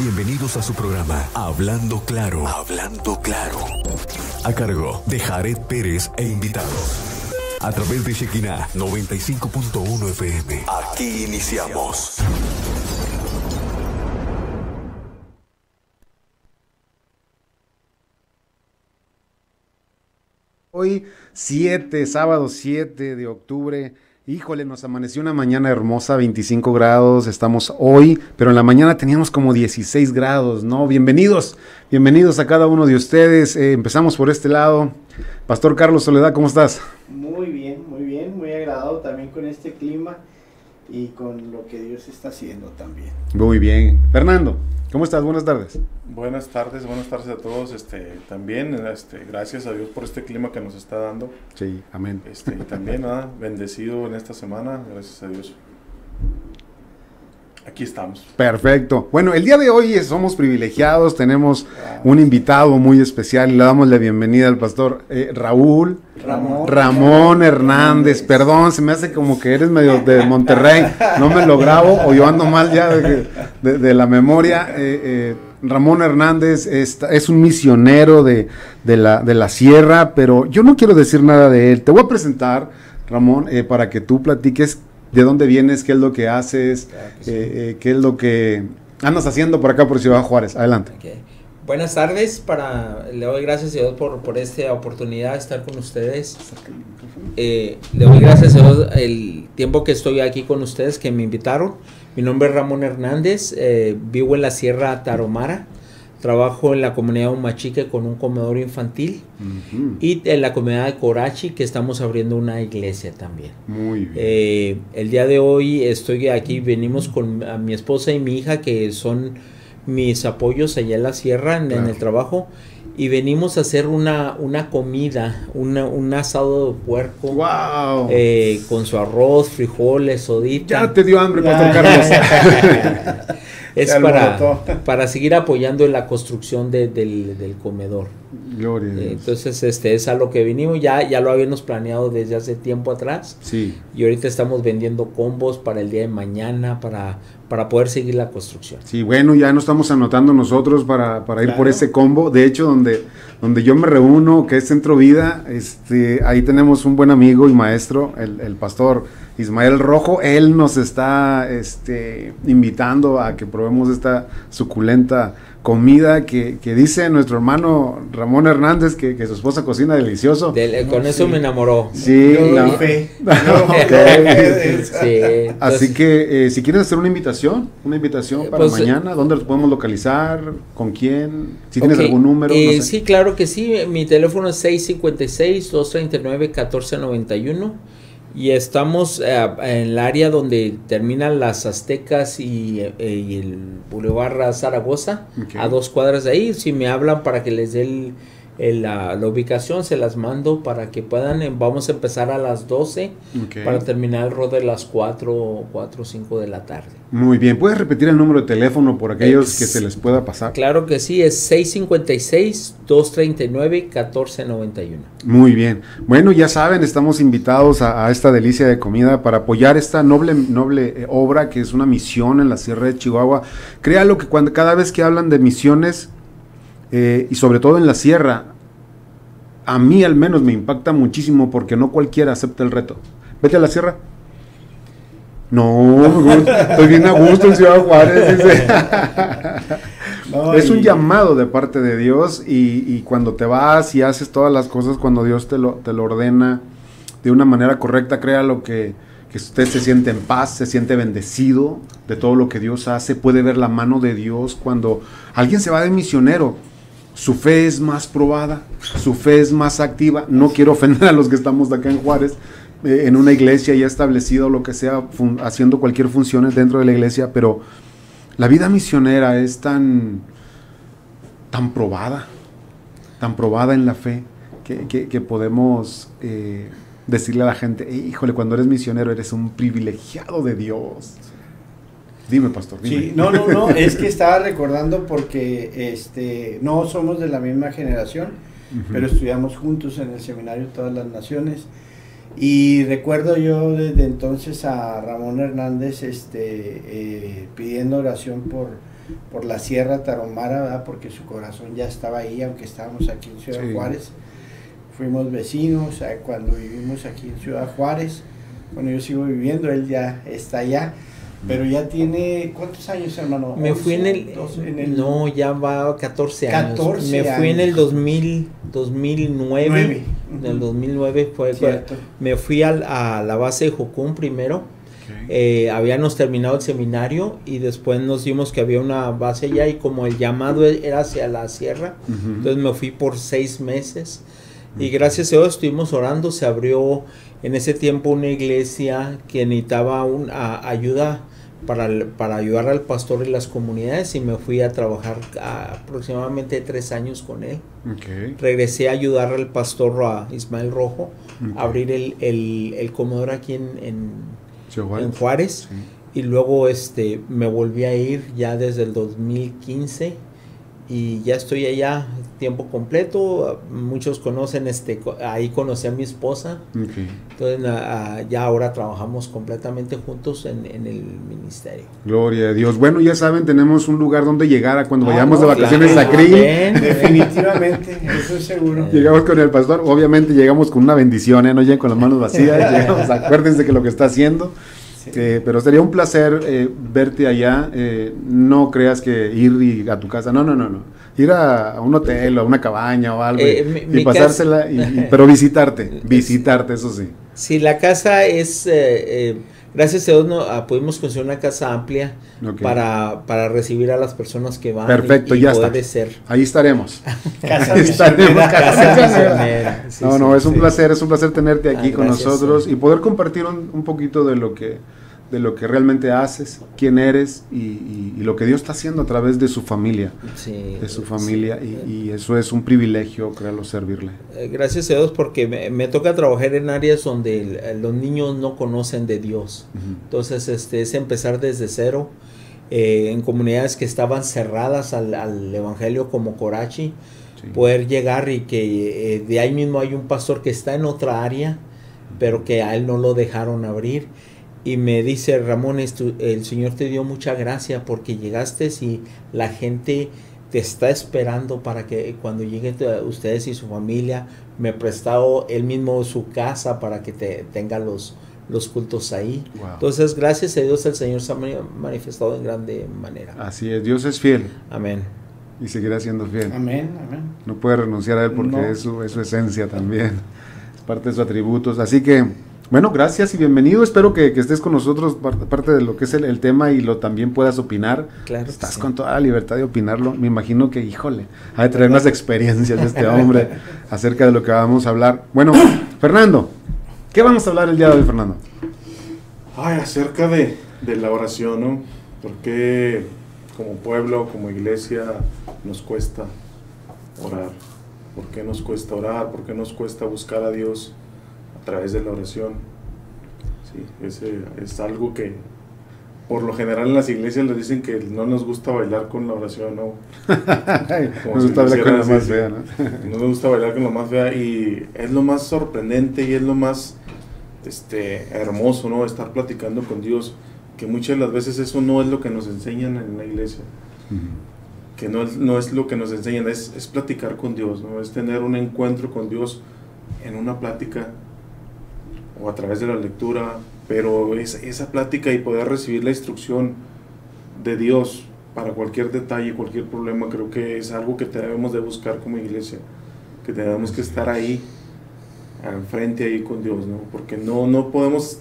Bienvenidos a su programa Hablando Claro. Hablando Claro. A cargo de Jared Pérez e invitados. A través de Shekinah 95.1 FM. Aquí iniciamos. Hoy sábado 7 de octubre, híjole, nos amaneció una mañana hermosa, 25 grados, estamos hoy, pero en la mañana teníamos como 16 grados, ¿no? Bienvenidos a cada uno de ustedes, empezamos por este lado. Pastor Carlos Soledad, ¿cómo estás? Muy bien, muy agradado también con este clima y con lo que Dios está haciendo también. Muy bien. Fernando, ¿cómo estás? Buenas tardes. Buenas tardes a todos, también, gracias a Dios por este clima que nos está dando. Sí, amén. Y también, bendecido en esta semana, gracias a Dios. Aquí estamos. Perfecto. Bueno, el día de hoy somos privilegiados, tenemos un invitado muy especial y le damos la bienvenida al pastor Ramón Hernández. Perdón, se me hace como que eres medio de Monterrey, no me lo grabo o yo ando mal ya de la memoria. Ramón Hernández es un misionero de la sierra, pero yo no quiero decir nada de él. Te voy a presentar, Ramón, para que tú platiques de dónde vienes, qué es lo que haces, claro que sí. Qué es lo que andas haciendo por acá por Ciudad Juárez. Adelante. Okay. Buenas tardes, le doy gracias a Dios por esta oportunidad de estar con ustedes. Le doy gracias a Dios el tiempo que estoy aquí con ustedes, que me invitaron. Mi nombre es Ramón Hernández, vivo en la Sierra Tarahumara, trabajo en la comunidad Humachique con un comedor infantil y en la comunidad de Corachi, que estamos abriendo una iglesia también. Muy bien. El día de hoy estoy aquí, venimos con a mi esposa y mi hija, que son mis apoyos allá en la sierra, en el trabajo, y venimos a hacer una comida, un asado de puerco. ¡Wow! Con su arroz, frijoles, sodita. Ya te dio hambre, Pastor Carlos. Es para seguir apoyando en la construcción del comedor. Gloria a Dios. Entonces es a lo que vinimos, ya lo habíamos planeado desde hace tiempo atrás. Sí. Y ahorita estamos vendiendo combos para el día de mañana, para poder seguir la construcción. Sí, bueno, ya nos estamos anotando nosotros para ir por ese combo. De hecho, donde yo me reúno, que es Centro Vida, ahí tenemos un buen amigo y maestro, el pastor Ismael Rojo. Él nos está invitando a que probemos esta suculenta comida que dice nuestro hermano Ramón Hernández que su esposa cocina delicioso. Con eso me enamoró. Sí, fe. Sí, así que si quieres hacer una invitación para mañana, ¿dónde los podemos localizar? ¿Con quién? Si tienes algún número. No sé. Sí, claro que sí. Mi teléfono es 656-239-1491. Y estamos en el área donde terminan las Aztecas y el Boulevard Zaragoza, a 2 cuadras de ahí. Si me hablan para que les dé la ubicación, se las mando para que puedan. Vamos a empezar a las 12 para terminar el rol de las 4 o 5 de la tarde. Muy bien, ¿puedes repetir el número de teléfono por aquellos que se les pueda pasar? Claro que sí, es 656-239-1491. Muy bien, bueno, ya saben, estamos invitados a esta delicia de comida para apoyar esta noble obra que es una misión en la Sierra de Chihuahua. Créalo que cada vez que hablan de misiones, y sobre todo en la sierra, a mí al menos me impacta muchísimo porque no cualquiera acepta el reto. Vete a la sierra. No, estoy bien a gusto en Ciudad Juárez. Dice. No, es un llamado de parte de Dios y cuando te vas y haces todas las cosas, cuando Dios te lo ordena de una manera correcta, créalo que usted se siente en paz, se siente bendecido de todo lo que Dios hace, puede ver la mano de Dios. Cuando alguien se va de misionero, su fe es más probada, su fe es más activa. No quiero ofender a los que estamos acá en Juárez, en una iglesia ya establecida o lo que sea, haciendo cualquier función dentro de la iglesia, pero la vida misionera es tan probada en la fe, que podemos decirle a la gente, híjole, cuando eres misionero eres un privilegiado de Dios. Dime, pastor, dime. Sí, no, es que estaba recordando porque no somos de la misma generación, pero estudiamos juntos en el seminario Todas las Naciones, y recuerdo yo desde entonces a Ramón Hernández pidiendo oración por la Sierra Tarahumara, ¿verdad? Porque su corazón ya estaba ahí, aunque estábamos aquí en Ciudad Juárez. Fuimos vecinos cuando vivimos aquí en Ciudad Juárez. Bueno, yo sigo viviendo, él ya está allá. Pero ya tiene, ¿cuántos años, hermano? Me fui en el, 12, no, ya va 14 años. 14 me fui en el 2009. 9. En el 2009 fue, me fui a la base de Jocún primero. Habíamos terminado el seminario y después nos dimos que había una base allá y como el llamado era hacia la sierra, entonces me fui por 6 meses y gracias a Dios estuvimos orando. Se abrió en ese tiempo una iglesia que necesitaba ayuda para ayudar al pastor y las comunidades y me fui a trabajar aproximadamente 3 años con él. Regresé a ayudar al pastor Ismael Rojo a abrir el comedor aquí en Juárez. Y luego me volví a ir ya desde el 2015 y ya estoy allá tiempo completo. Muchos conocen, ahí conocí a mi esposa. Entonces ya ahora trabajamos completamente juntos en el ministerio. Gloria a Dios. Bueno, ya saben, tenemos un lugar donde llegar cuando vayamos de vacaciones a Krill. Definitivamente, eso es seguro. Llegamos con el pastor, obviamente llegamos con una bendición, no lleguen con las manos vacías, llegamos, acuérdense que lo que está haciendo. Pero sería un placer verte allá. No creas que ir a tu casa, no. Ir a un hotel o a una cabaña o algo y pasársela, pero visitarte, eso sí. Sí, la casa es, gracias a Dios pudimos conseguir una casa amplia para recibir a las personas que van. Perfecto, y ya poder está. Ser. Ahí estaremos. Casa misionera. Sí, no, es un placer tenerte aquí con nosotros y poder compartir un poquito de lo que realmente haces, quién eres y lo que Dios está haciendo a través de su familia, y eso es un privilegio, créalo, servirle. Gracias a Dios porque me toca trabajar en áreas donde los niños no conocen de Dios. Entonces es empezar desde cero, en comunidades que estaban cerradas al evangelio como Corachi, poder llegar y que de ahí mismo hay un pastor que está en otra área, pero que a él no lo dejaron abrir. Y me dice: Ramón, el Señor te dio mucha gracia porque llegaste y la gente te está esperando para que cuando lleguen ustedes y su familia, me prestado él mismo su casa para que tenga los cultos ahí. Wow. Entonces, gracias a Dios, el Señor se ha manifestado en grande manera. Así es, Dios es fiel. Amén. Y seguirá siendo fiel. Amén. No puede renunciar a Él porque es su esencia también, es parte de sus atributos. Así que, bueno, gracias y bienvenido. Espero que estés con nosotros, parte de lo que es el tema, y también puedas opinar. Claro. Estás con toda la libertad de opinarlo. Me imagino que, híjole, ha de traer unas experiencias de este hombre acerca de lo que vamos a hablar. Bueno, Fernando, ¿qué vamos a hablar el día de hoy, Fernando? Acerca de la oración, ¿no? Porque como pueblo, como iglesia, nos cuesta orar. ¿Por qué nos cuesta orar? ¿Por qué nos cuesta buscar a Dios a través de la oración? Sí, ese es algo que por lo general en las iglesias les dicen que no nos gusta bailar con la oración, ¿no? Nos gusta bailar con la más fea, ¿no? No nos gusta bailar con la más fea, y es lo más sorprendente y es lo más hermoso, ¿no? Estar platicando con Dios, que muchas de las veces eso no es lo que nos enseñan en la iglesia. Que no es lo que nos enseñan, es platicar con Dios, ¿no? Es tener un encuentro con Dios en una plática o a través de la lectura, pero esa plática y poder recibir la instrucción de Dios para cualquier detalle, cualquier problema, creo que es algo que debemos de buscar como iglesia, que tenemos que estar ahí, al frente ahí con Dios, ¿no? Porque no podemos,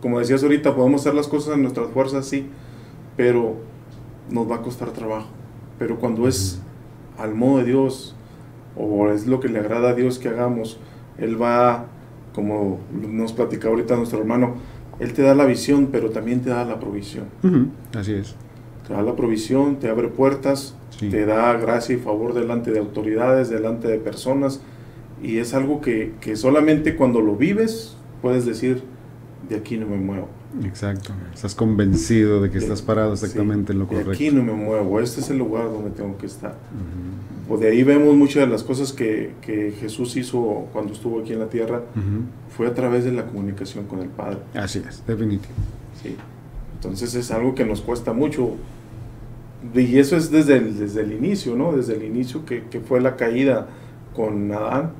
como decías ahorita, podemos hacer las cosas en nuestras fuerzas, sí, pero nos va a costar trabajo. Pero cuando es al modo de Dios, o es lo que le agrada a Dios que hagamos, Él va, como nos platicaba ahorita nuestro hermano, Él te da la visión, pero también te da la provisión. Así es. Te da la provisión, te abre puertas, te da gracia y favor delante de autoridades, delante de personas, y es algo que solamente cuando lo vives puedes decir: de aquí no me muevo. Exacto, estás convencido de que estás parado exactamente en lo correcto. De aquí no me muevo, este es el lugar donde tengo que estar. Pues de ahí vemos muchas de las cosas que Jesús hizo cuando estuvo aquí en la tierra, fue a través de la comunicación con el Padre. Así es, definitivo. Sí. Entonces es algo que nos cuesta mucho Y eso es desde el inicio, ¿no? Desde el inicio que fue la caída con Adán.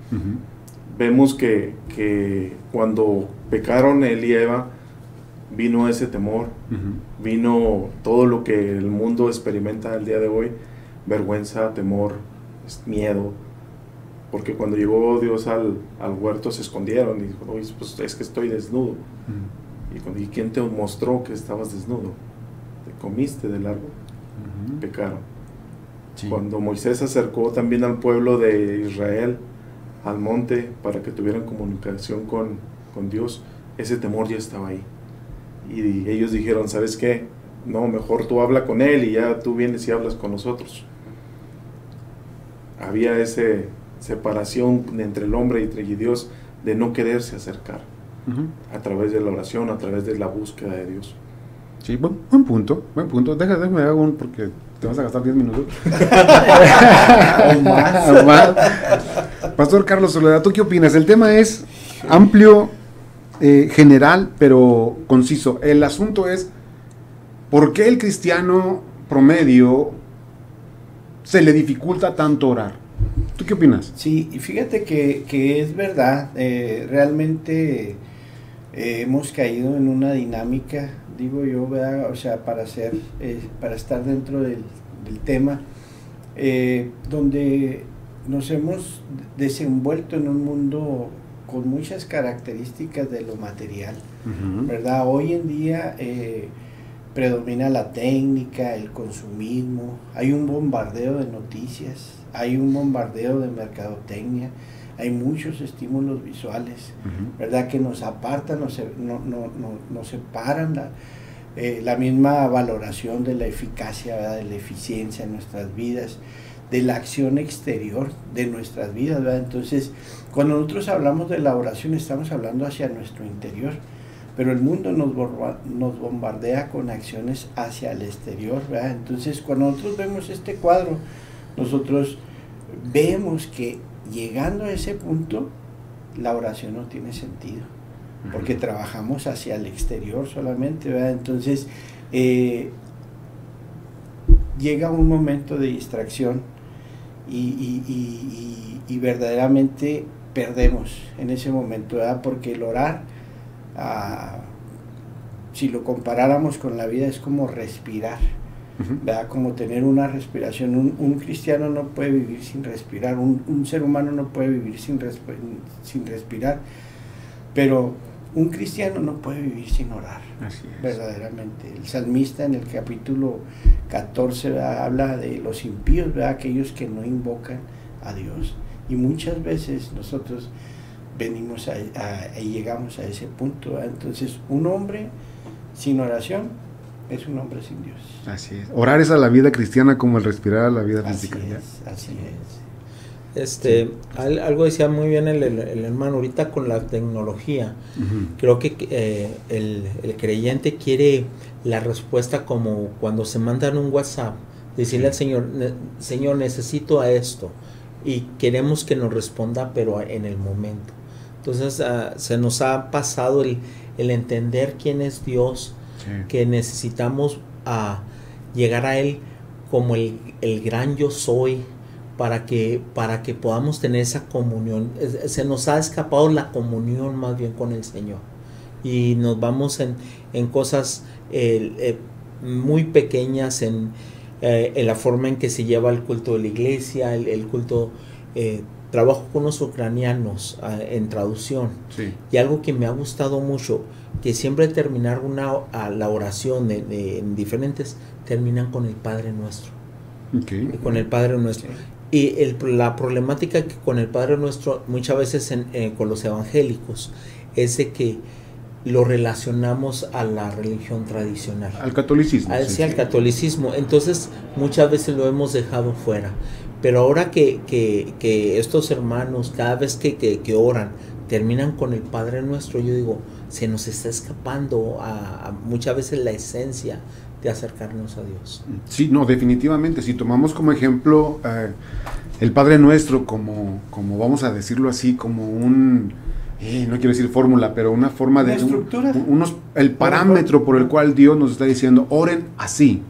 Vemos que cuando pecaron él y Eva, vino ese temor, vino todo lo que el mundo experimenta el día de hoy, vergüenza, temor, miedo, porque cuando llegó Dios al huerto se escondieron y dijo, oye, pues es que estoy desnudo. ¿Y quién te mostró que estabas desnudo? ¿Te comiste del árbol? Pecaron. Sí. Cuando Moisés se acercó también al pueblo de Israel, al monte, para que tuvieran comunicación con Dios, ese temor ya estaba ahí. Y ellos dijeron, ¿sabes qué? No, mejor tú habla con él y ya tú vienes y hablas con nosotros. Había esa separación entre el hombre y Dios, de no quererse acercar a través de la oración, a través de la búsqueda de Dios. Sí, buen punto. Déjame hago un, porque te vas a gastar 10 minutos. O más. Pastor Carlos Soledad, ¿tú qué opinas? El tema es amplio, general, pero conciso. El asunto es, ¿por qué el cristiano promedio se le dificulta tanto orar? ¿Tú qué opinas? Sí, y fíjate que es verdad, realmente hemos caído en una dinámica, digo yo, ¿verdad? O sea, para estar dentro del tema, donde nos hemos desenvuelto en un mundo con muchas características de lo material, ¿verdad? Hoy en día predomina la técnica, el consumismo, hay un bombardeo de noticias, hay un bombardeo de mercadotecnia, hay muchos estímulos visuales, ¿verdad? Que nos apartan, nos separan la misma valoración de la eficacia, ¿verdad? De la eficiencia en nuestras vidas, de la acción exterior de nuestras vidas, ¿verdad? Entonces, cuando nosotros hablamos de la oración, estamos hablando hacia nuestro interior, pero el mundo nos bombardea con acciones hacia el exterior, ¿verdad? Entonces, cuando nosotros vemos este cuadro, nosotros vemos que llegando a ese punto, la oración no tiene sentido, porque trabajamos hacia el exterior solamente, ¿verdad? Entonces, llega un momento de distracción y verdaderamente perdemos en ese momento, ¿verdad? Porque el orar, si lo comparáramos con la vida, es como respirar, ¿verdad? Como tener una respiración. Un cristiano no puede vivir sin respirar, un ser humano no puede vivir sin respirar, pero un cristiano no puede vivir sin orar. Así es. Verdaderamente. El salmista en el capítulo 14, ¿verdad? Habla de los impíos, ¿verdad? Aquellos que no invocan a Dios. Y muchas veces nosotros venimos y llegamos a ese punto, ¿verdad? Entonces, un hombre sin oración es un hombre sin Dios. Así es. Orar es a la vida cristiana como el respirar a la vida física. Así es. Algo decía muy bien el hermano ahorita con la tecnología. Creo que el creyente quiere la respuesta como cuando se mandan un WhatsApp, decirle al Señor, necesito a esto, y queremos que nos responda pero en el momento. Entonces se nos ha pasado el entender quién es Dios, que necesitamos llegar a Él como el gran yo soy, para que podamos tener esa comunión. Se nos ha escapado la comunión más bien con el Señor, y nos vamos en cosas muy pequeñas, en la forma en que se lleva el culto de la iglesia, el culto. Trabajo con los ucranianos en traducción, y algo que me ha gustado mucho, que siempre terminar la oración en diferentes, terminan con el Padre Nuestro. Con el Padre Nuestro. Y la problemática que con el Padre Nuestro muchas veces con los evangélicos es de que lo relacionamos a la religión tradicional, al catolicismo. Al catolicismo. Entonces muchas veces lo hemos dejado fuera. Pero ahora que estos hermanos, cada vez que oran, terminan con el Padre Nuestro, yo digo, se nos está escapando a muchas veces la esencia de acercarnos a Dios. Sí, no, definitivamente. Si tomamos como ejemplo el Padre Nuestro, como vamos a decirlo así, como un, no quiero decir fórmula, pero una forma de estructura, el parámetro por el cual Dios nos está diciendo, oren así.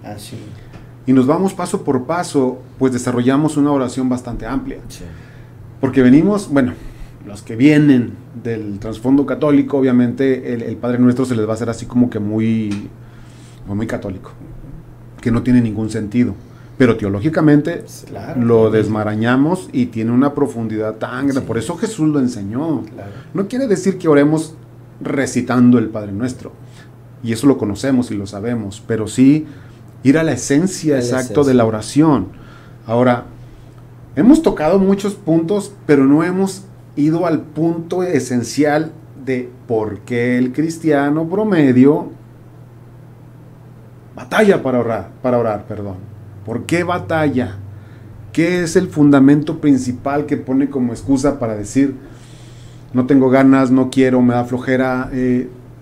y nos vamos paso por paso, pues desarrollamos una oración bastante amplia. Sí. Porque venimos, bueno, los que vienen del trasfondo católico, obviamente el Padre Nuestro se les va a hacer así como que muy católico, que no tiene ningún sentido. Pero teológicamente Claro. lo desmarañamos y tiene una profundidad tan grande. Sí. Por eso Jesús lo enseñó. Claro. No quiere decir que oremos recitando el Padre Nuestro. Y eso lo conocemos y lo sabemos. Pero sí ir a la esencia exacta de la oración. Ahora, hemos tocado muchos puntos, pero no hemos ido al punto esencial de por qué el cristiano promedio batalla para orar, perdón. ¿Por qué batalla? ¿Qué es el fundamento principal que pone como excusa para decir no tengo ganas, no quiero, me da flojera,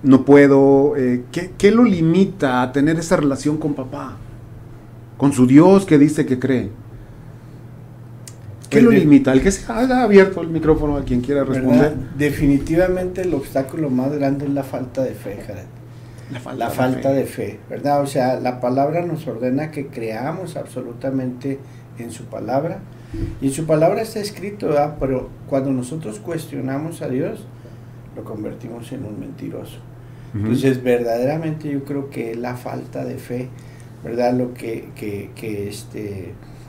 no puedo? ¿Qué lo limita a tener esa relación con papá? Con su Dios que dice que cree. ¿Qué lo limita? El que se haga abierto el micrófono a quien quiera responder. ¿Verdad? Definitivamente el obstáculo más grande es la falta de fe, Jared. La falta de fe, ¿verdad? O sea, la palabra nos ordena que creamos absolutamente en su palabra. Y en su palabra está escrito, ¿verdad? Pero cuando nosotros cuestionamos a Dios, lo convertimos en un mentiroso. Entonces, verdaderamente yo creo que la falta de fe, ¿verdad? Lo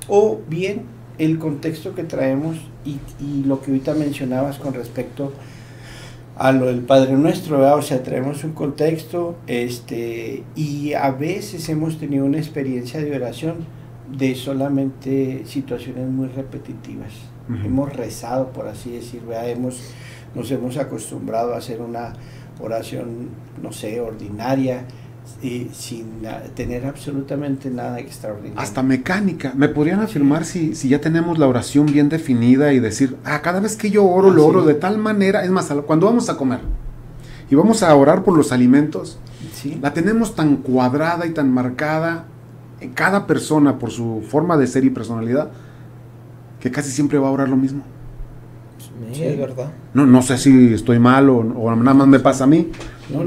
o bien el contexto que traemos y lo que ahorita mencionabas con respecto a lo del Padre Nuestro, ¿verdad? O sea, traemos un contexto, y a veces hemos tenido una experiencia de oración de solamente situaciones muy repetitivas. Hemos rezado, por así decir, ¿verdad? Nos hemos acostumbrado a hacer una oración, no sé, ordinaria, sin tener absolutamente nada extraordinario. Hasta mecánica. ¿Me podrían afirmar si ya tenemos la oración bien definida y decir, cada vez que yo oro, lo oro de tal manera? Es más, cuando vamos a comer y vamos a orar por los alimentos, Sí. la tenemos tan cuadrada y tan marcada en cada persona por su forma de ser y personalidad, que casi siempre va a orar lo mismo. Sí, es verdad. No sé si estoy mal o nada más me pasa a mí. No.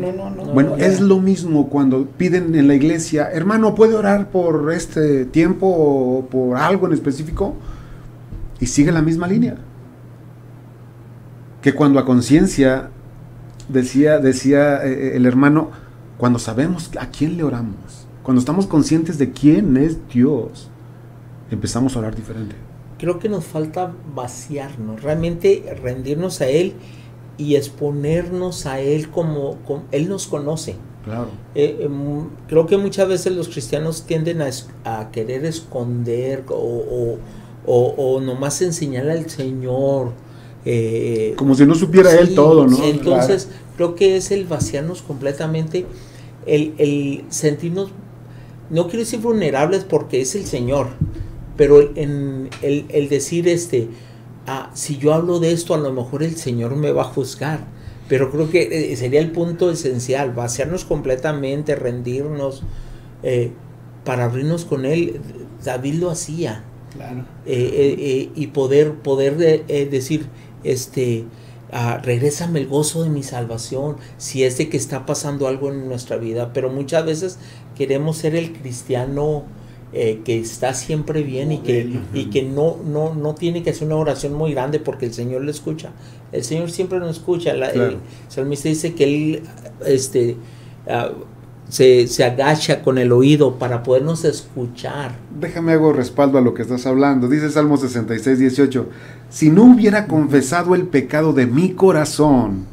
Bueno, es lo mismo cuando piden en la iglesia, hermano, ¿puede orar por este tiempo o por algo en específico? Y sigue la misma línea. Que cuando a conciencia, decía el hermano, cuando sabemos a quién le oramos, cuando estamos conscientes de quién es Dios, empezamos a orar diferente. Creo que nos falta vaciarnos, realmente rendirnos a Él y exponernos a Él como Él nos conoce. Claro. Creo que muchas veces los cristianos tienden a querer esconder o nomás enseñarle al Señor. Como si no supiera sí, Él todo, ¿no? Entonces, creo que es el vaciarnos completamente, el sentirnos, no quiero decir vulnerables porque es el Señor, pero el decir si yo hablo de esto, a lo mejor el Señor me va a juzgar. Pero creo que sería el punto esencial, vaciarnos completamente, rendirnos, para abrirnos con Él. David lo hacía. Claro. Y poder decir, regrésame el gozo de mi salvación, si es de que está pasando algo en nuestra vida. Pero muchas veces queremos ser el cristiano que está siempre bien y que no tiene que hacer una oración muy grande porque el Señor lo escucha. El Señor siempre nos escucha. Claro. El salmista dice que Él se agacha con el oído para podernos escuchar. Déjame hago respaldo a lo que estás hablando. Dice Salmo 66, 18: si no hubiera confesado el pecado de mi corazón,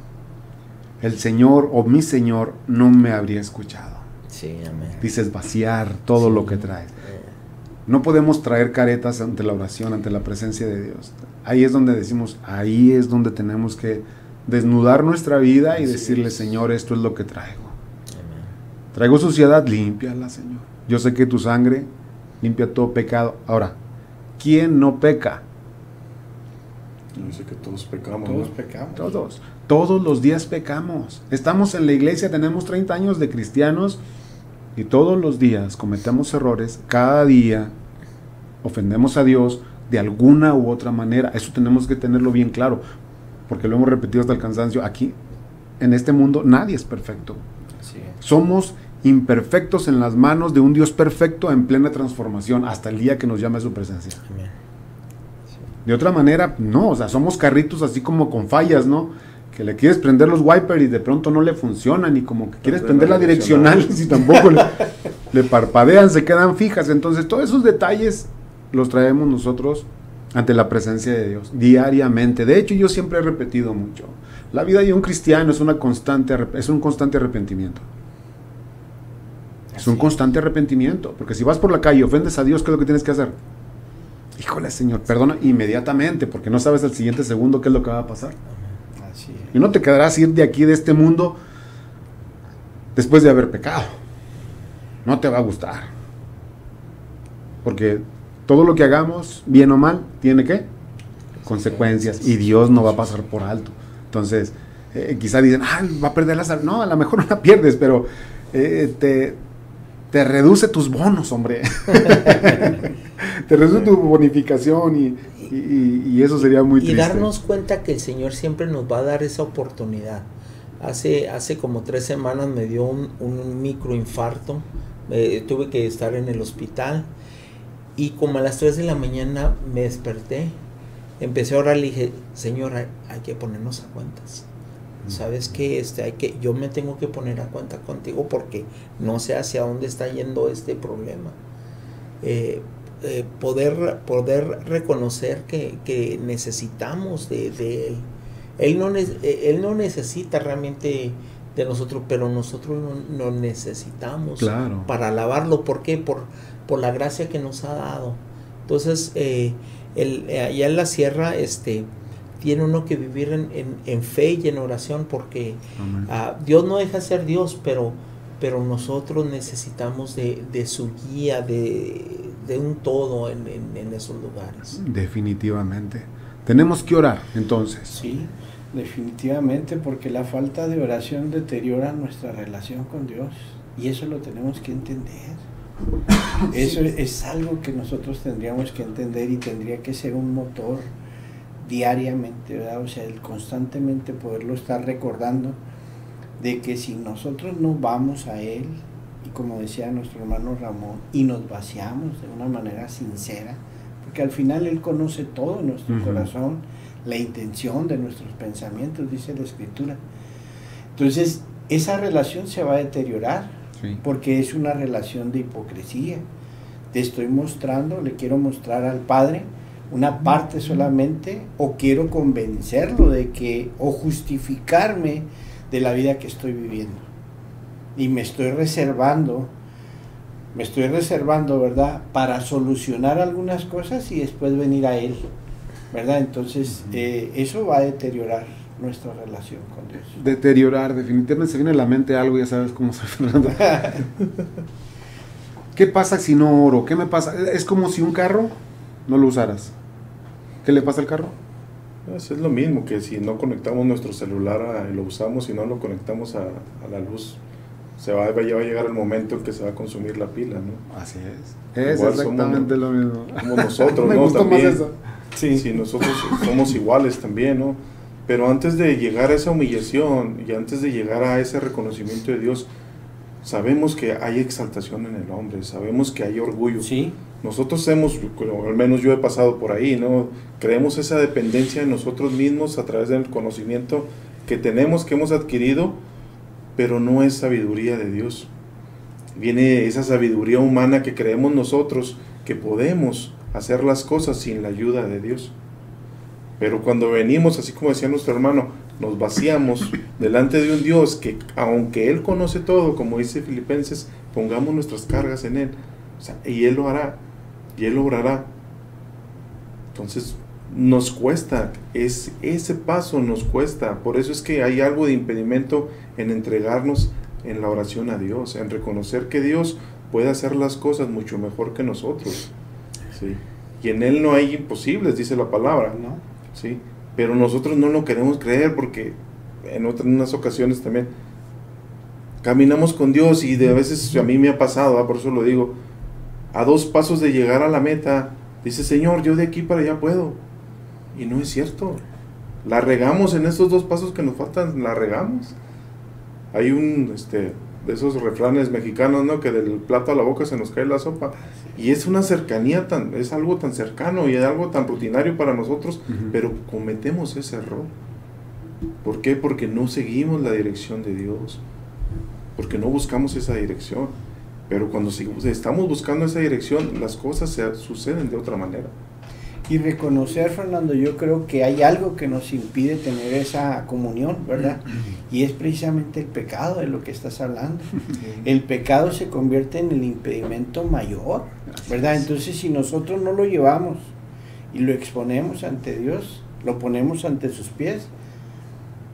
el Señor o mi Señor no me habría escuchado. Sí, amén. Dices vaciar todo lo que traes. No podemos traer caretas ante la oración, ante la presencia de Dios. Ahí es donde decimos, ahí es donde tenemos que desnudar nuestra vida y decirle, Señor, esto es lo que traigo. Amén. Traigo suciedad, límpiala, Señor. Yo sé que tu sangre limpia todo pecado. Ahora, ¿quién no peca? Yo sé que todos pecamos. Todos ¿no? pecamos. Todos los días pecamos. Estamos en la iglesia, tenemos 30 años de cristianos y todos los días cometemos errores. Cada día ofendemos a Dios de alguna u otra manera. Eso tenemos que tenerlo bien claro, porque lo hemos repetido hasta el cansancio. Aquí, en este mundo, nadie es perfecto. Sí. Somos imperfectos en las manos de un Dios perfecto en plena transformación hasta el día que nos llame a su presencia. Amén. De otra manera, no, o sea, somos carritos así como con fallas, ¿no? Que le quieres prender los wipers y de pronto no le funcionan, y como que quieres prender la direccional y tampoco le parpadean, se quedan fijas. Entonces, todos esos detalles los traemos nosotros ante la presencia de Dios diariamente. De hecho, yo siempre he repetido mucho, la vida de un cristiano es un constante arrepentimiento. Es un constante arrepentimiento, porque si vas por la calle y ofendes a Dios, ¿qué es lo que tienes que hacer? Híjole, Señor, perdona inmediatamente, porque no sabes al siguiente segundo qué es lo que va a pasar. Así es. Y no te quedarás ir de aquí, de este mundo, después de haber pecado. No te va a gustar. Porque todo lo que hagamos, bien o mal, tiene ¿qué? Consecuencias. Y Dios no va a pasar por alto. Entonces, quizá dicen, va a perder la salud. No, a lo mejor no la pierdes, pero te reduce tus bonos, hombre. Te reduce tu bonificación y eso sería muy triste. Y darnos cuenta que el Señor siempre nos va a dar esa oportunidad. Hace como 3 semanas me dio un microinfarto. Tuve que estar en el hospital. Y como a las 3 de la mañana me desperté. Empecé a orar y dije, Señor, hay que ponernos a cuentas. ¿Sabes qué? Yo me tengo que poner a cuenta contigo porque no sé hacia dónde está yendo este problema. Poder reconocer que necesitamos de Él. Él no necesita realmente de nosotros, pero nosotros lo necesitamos, claro, para alabarlo. ¿Por qué? Por la gracia que nos ha dado. Entonces, allá en la sierra, tiene uno que vivir en fe y en oración, porque Dios no deja de ser Dios, pero nosotros necesitamos de su guía, de un todo en esos lugares. Definitivamente. Tenemos que orar, entonces. Sí, definitivamente, porque la falta de oración deteriora nuestra relación con Dios, y eso lo tenemos que entender. Eso es algo que nosotros tendríamos que entender, y tendría que ser un motor diariamente, ¿verdad? O sea, el constantemente poderlo estar recordando de que si nosotros no vamos a Él, y como decía nuestro hermano Ramón, y nos vaciamos de una manera sincera, porque al final Él conoce todo nuestro corazón, la intención de nuestros pensamientos, dice la Escritura. Entonces, esa relación se va a deteriorar, sí, porque es una relación de hipocresía. Te estoy mostrando, le quiero mostrar al Padre una parte solamente, o quiero convencerlo de que, o justificarme de la vida que estoy viviendo, y me estoy reservando, ¿verdad?, para solucionar algunas cosas y después venir a Él, ¿verdad? Entonces, eso va a deteriorar nuestra relación con Dios. Deteriorar, definitivamente se viene a la mente algo, ya sabes cómo soy, Fernando. ¿Qué pasa si no oro? ¿Qué me pasa? Es como si un carro no lo usaras. ¿Qué le pasa al carro? Es lo mismo que si no conectamos nuestro celular y lo usamos y no lo conectamos a la luz, ya va a llegar el momento en que se va a consumir la pila, ¿no? Así es. Es exactamente lo mismo. Como nosotros, me ¿no? gustó También, más eso. Sí, nosotros somos iguales también, ¿no? Pero antes de llegar a esa humillación y antes de llegar a ese reconocimiento de Dios, sabemos que hay exaltación en el hombre, sabemos que hay orgullo. Sí. Nosotros al menos yo he pasado por ahí, ¿no? Creemos esa dependencia de nosotros mismos a través del conocimiento que tenemos, que hemos adquirido, pero no es sabiduría de Dios. Viene esa sabiduría humana que creemos nosotros, que podemos hacer las cosas sin la ayuda de Dios. Pero cuando venimos, así como decía nuestro hermano, nos vaciamos delante de un Dios que, aunque Él conoce todo, como dice Filipenses, pongamos nuestras cargas en Él, o sea, y Él lo hará, y Él lo obrará. Entonces, nos cuesta, ese paso nos cuesta. Por eso es que hay algo de impedimento en entregarnos en la oración a Dios, en reconocer que Dios puede hacer las cosas mucho mejor que nosotros, ¿sí? Y en Él no hay imposibles, dice la palabra, ¿no? ¿Sí? Pero nosotros no lo queremos creer, porque en unas ocasiones también caminamos con Dios, y de a veces a mí me ha pasado, por eso lo digo, a 2 pasos de llegar a la meta, dice, Señor, yo de aquí para allá puedo, y no es cierto. La regamos en esos 2 pasos que nos faltan, la regamos. Hay de esos refranes mexicanos, ¿no? Que del plato a la boca se nos cae la sopa. Y es una cercanía es algo tan cercano y es algo tan rutinario para nosotros, pero cometemos ese error. ¿Por qué? Porque no seguimos la dirección de Dios, porque no buscamos esa dirección. Pero cuando estamos buscando esa dirección, las cosas suceden de otra manera. Y reconocer, Fernando, yo creo que hay algo que nos impide tener esa comunión, ¿verdad? Y es precisamente el pecado de lo que estás hablando. El pecado se convierte en el impedimento mayor, ¿verdad? Entonces, si nosotros no lo llevamos y lo exponemos ante Dios, lo ponemos ante sus pies,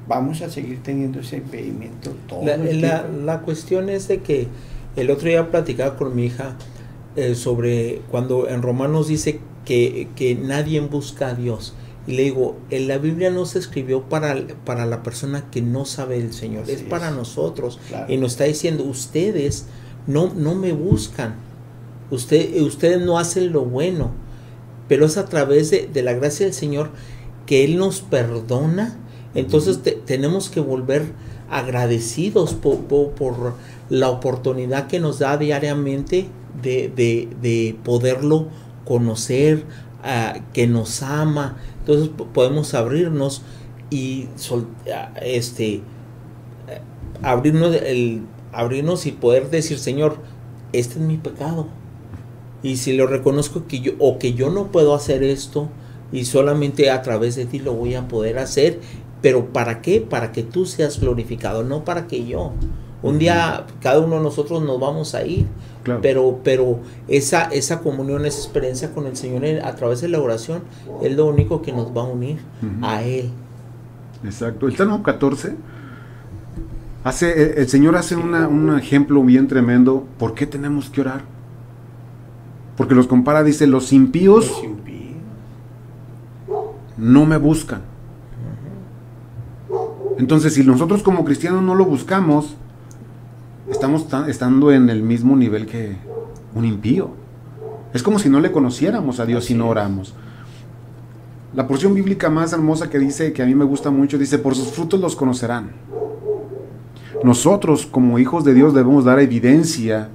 vamos a seguir teniendo ese impedimento todo el tiempo. La cuestión es de que el otro día platicaba con mi hija sobre cuando en Romanos dice que nadie busca a Dios. Y le digo, en la Biblia no se escribió para la persona que no sabe del Señor, es para nosotros. Claro. Y nos está diciendo, ustedes no me buscan, ustedes no hacen lo bueno, pero es a través de la gracia del Señor que Él nos perdona. Entonces tenemos que volver agradecidos por la oportunidad que nos da diariamente de poderlo conocer, que nos ama. Entonces podemos abrirnos y abrirnos y poder decir, Señor, este es mi pecado, y si lo reconozco que yo no puedo hacer esto, y solamente a través de ti lo voy a poder hacer. ¿Pero para qué? Para que tú seas glorificado, no para que yo. Un día cada uno de nosotros nos vamos a ir, claro. pero esa comunión, esa experiencia con el Señor a través de la oración es lo único que nos va a unir a Él. Exacto. El Salmo 14, el Señor hace un ejemplo bien tremendo. ¿Por qué tenemos que orar? Porque los compara, dice, los impíos no me buscan. Entonces, si nosotros como cristianos no lo buscamos, estamos estando en el mismo nivel que un impío. Es como si no le conociéramos a Dios si no oramos. La porción bíblica más hermosa que dice, que a mí me gusta mucho, dice, por sus frutos los conocerán. Nosotros como hijos de Dios debemos dar evidencia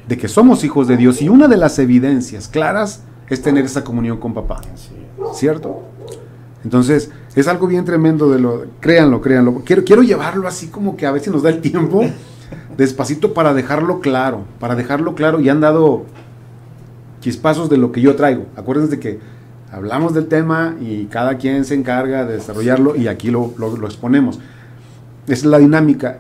de que somos hijos de Dios, y una de las evidencias claras es tener esa comunión con papá, ¿cierto? Entonces, es algo bien tremendo créanlo. Quiero llevarlo así como que a veces nos da el tiempo, despacito, para dejarlo claro, y han dado chispazos de lo que yo traigo. Acuérdense de que hablamos del tema y cada quien se encarga de desarrollarlo, y aquí lo exponemos. Es la dinámica.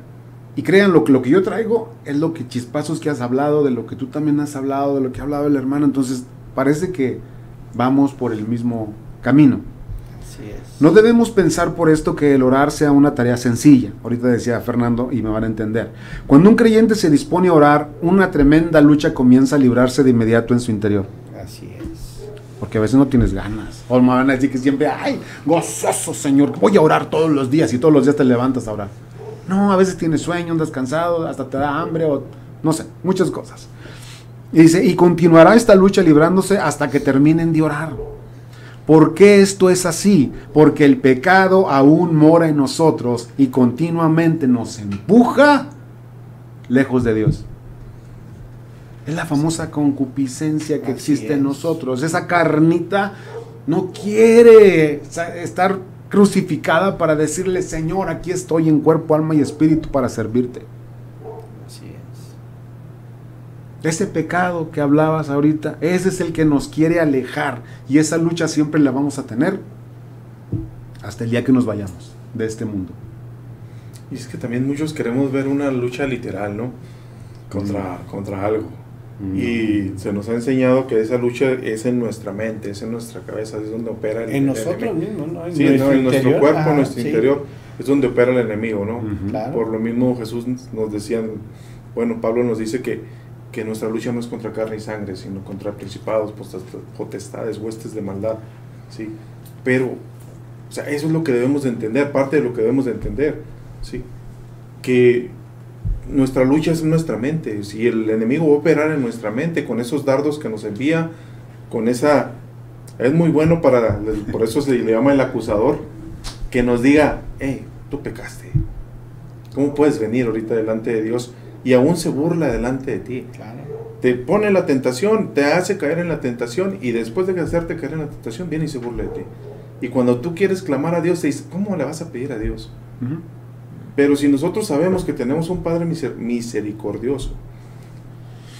Y créanlo, que lo que yo traigo es lo que chispazos que has hablado, de lo que tú también has hablado, de lo que ha hablado el hermano. Entonces, parece que vamos por el mismo camino. No debemos pensar por esto que el orar sea una tarea sencilla. Ahorita decía Fernando, y me van a entender. Cuando un creyente se dispone a orar, una tremenda lucha comienza a librarse de inmediato en su interior. Así es. Porque a veces no tienes ganas. O me van a decir que siempre, ¡ay, gozoso, Señor! Voy a orar todos los días, y todos los días te levantas a orar. No, a veces tienes sueño, andas cansado, hasta te da hambre, o no sé, muchas cosas. Y dice, y continuará esta lucha librándose hasta que terminen de orar. ¿Por qué esto es así? Porque el pecado aún mora en nosotros y continuamente nos empuja lejos de Dios. Es la famosa concupiscencia que existe en nosotros. Esa carnita no quiere estar crucificada para decirle, Señor, aquí estoy en cuerpo, alma y espíritu para servirte. Así es. Ese pecado que hablabas ahorita, ese es el que nos quiere alejar, y esa lucha siempre la vamos a tener hasta el día que nos vayamos de este mundo. Y es que también muchos queremos ver una lucha literal, ¿no? Contra algo. Y se nos ha enseñado que esa lucha es en nuestra mente, es en nuestra cabeza, es donde opera el enemigo. En nosotros mismos, ¿no? En nuestro cuerpo, en nuestro interior, es donde opera el enemigo, ¿no? Claro. Por lo mismo Jesús nos decía, Pablo nos dice que nuestra lucha no es contra carne y sangre, sino contra principados, potestades, huestes de maldad, ¿sí? Pero, o sea, eso es lo que debemos de entender, parte de lo que debemos de entender, ¿sí? Que nuestra lucha es en nuestra mente. Si el enemigo va a operar en nuestra mente con esos dardos que nos envía, con esa, es muy bueno por eso se le llama el acusador, que nos diga, hey, tú pecaste, ¿cómo puedes venir ahorita delante de Dios y aún se burla delante de ti. Claro. Te pone la tentación, te hace caer en la tentación, y después de hacerte caer en la tentación, viene y se burla de ti. Y cuando tú quieres clamar a Dios, te dice, ¿cómo le vas a pedir a Dios? Ujú. Pero si nosotros sabemos que tenemos un Padre misericordioso,